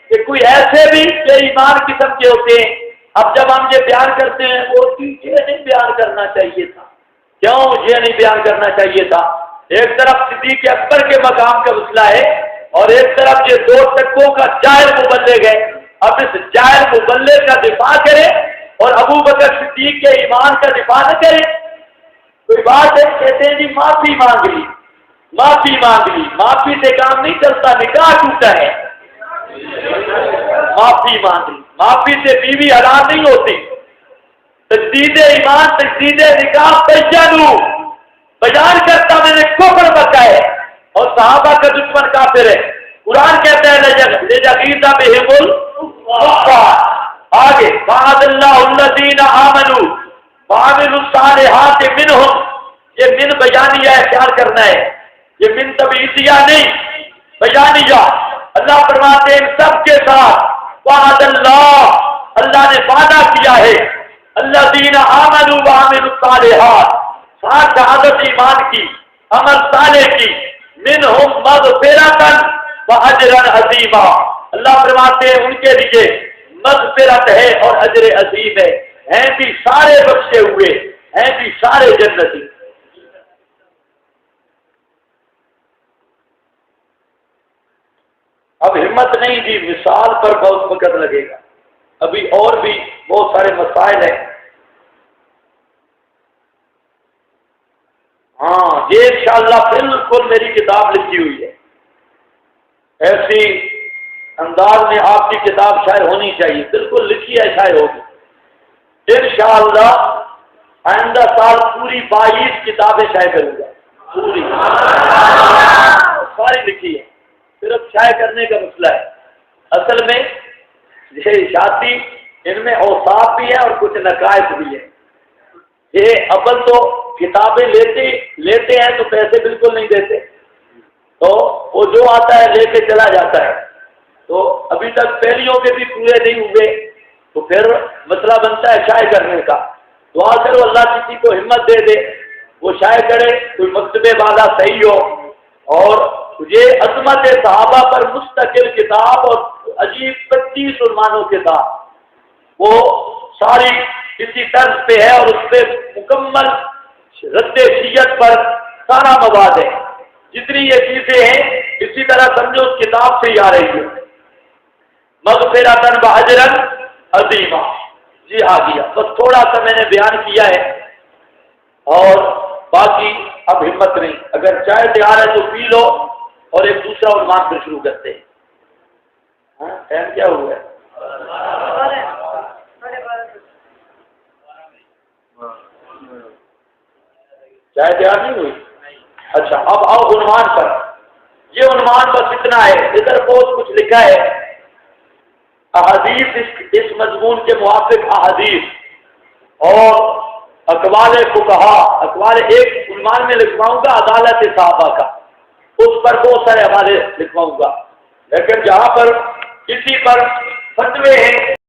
کہ کوئی ایسے بھی بے ایمان قسم کے ہوتے ہیں، اب جب ہم یہ بیان کرتے ہیں وہ یہ نہیں بیان کرنا چاہیے تھا، کیوں یہ نہیں بیان کرنا چاہیے تھا؟ ایک طرف صدیق اکبر کے مقام کا مسئلہ ہے اور ایک طرف یہ دو ٹکوں کا جاہل مبلغ ہے۔ اب اس جاہل مبلغ کا دفاع کرے اور ابو بکر صدیق کے ایمان کا دفاع نہ کرے، کوئی بات ہے؟ کہتے ہیں جی معافی مانگ لی، معافی سے کام نہیں چلتا، نکاح ٹوٹا ہے، معافی مانگ لی، معافی سے بیوی حرام نہیں ہوتی۔ تجدید ایمان، تجدید نکاح، تجدید بیان کرتا میں نے کفر بکائے اور صحابہ کا دشمن کافر ہے. قرآن کہتا ہے لجغیظ بہم الکفار. آگے وعد اللہ الذین آمنوا وعملوا الصالحات منہم. یہ من بیانیہ ہے، خیال کرنا ہے، یہ من تبعیضیہ نہیں، بیانیہ. اللہ فرماتے ہیں ان سب کے ساتھ وعد اللہ، اللہ نے وعدہ کیا ہے الذین آمنوا وعملوا الصالحات، ساتھ شہادت ایمان کی، عمل صالح کی، منہم مغفرۃ واجرا عظیما. اللہ فرماتے ہیں ان کے لیے مغفرت ہے اور اجر عظیم ہے، ہیں بھی سارے بخشے ہوئے، ہیں بھی سارے جنتی. اب ہمت نہیں دی، مثال پر بہت وقت لگے گا، ابھی اور بھی بہت سارے مسائل ہیں. ہاں یہ انشاءاللہ بالکل میری کتاب لکھی ہوئی ہے، ایسی انداز میں آپ کی کتاب شائع ہونی چاہیے، بالکل لکھی ہے، شائع ہوگی انشاءاللہ. آئندہ سال پوری 22 کتابیں شائع کروں گا، پوری ساری لکھی ہے، صرف شائع کرنے کا مسئلہ ہے. اصل میں یہ شادی ان میں اوصاف بھی ہیں اور کچھ نقائص بھی ہیں. یہ اول تو کتابیں لیتے ہیں تو پیسے بالکل نہیں دیتے، تو وہ جو آتا ہے لے کے چلا جاتا ہے. تو ابھی تک پہلیوں کے بھی پورے نہیں ہوئے، تو پھر مسئلہ بنتا ہے شائع کرنے کا. دعا کرو اللہ کسی کو ہمت دے دے، وہ شائع کرے، کوئی مکتبے والا صحیح ہو. اور یہ عظمت صحابہ پر مستقل کتاب اور عجیب 25 عنوانوں کے ساتھ، وہ ساری کسی طرز پہ ہے اور اس پہ مکمل رد شیعت پر سارا مواد ہے. جتنی یہ چیزیں ہیں اسی طرح سمجھو اس کتاب سے ہی آ رہی ہے. مغفرۃ واجرا عظیما. جی آ گیا، بس تھوڑا سا میں نے بیان کیا ہے اور باقی اب ہمت نہیں. اگر چائے تیار ہے تو پی لو اور ایک دوسرا عنوان پھر شروع کرتے ہیں. ہاں ٹائم کیا ہوا ہے؟ چائے تیار نہیں ہوئی؟ اچھا اب آؤ عنوان پر. یہ عنوان بس اتنا ہے، ادھر بہت کچھ لکھا ہے. احادیث اس مضمون کے موافق احادیث اور اقوال فقہا. اقوال ایک عنوان میں لکھواؤں گا عدالت صحابہ کا، اس پر بہت سارے حوالے لکھواؤں گا. لیکن جہاں پر کسی پر فتوے ہیں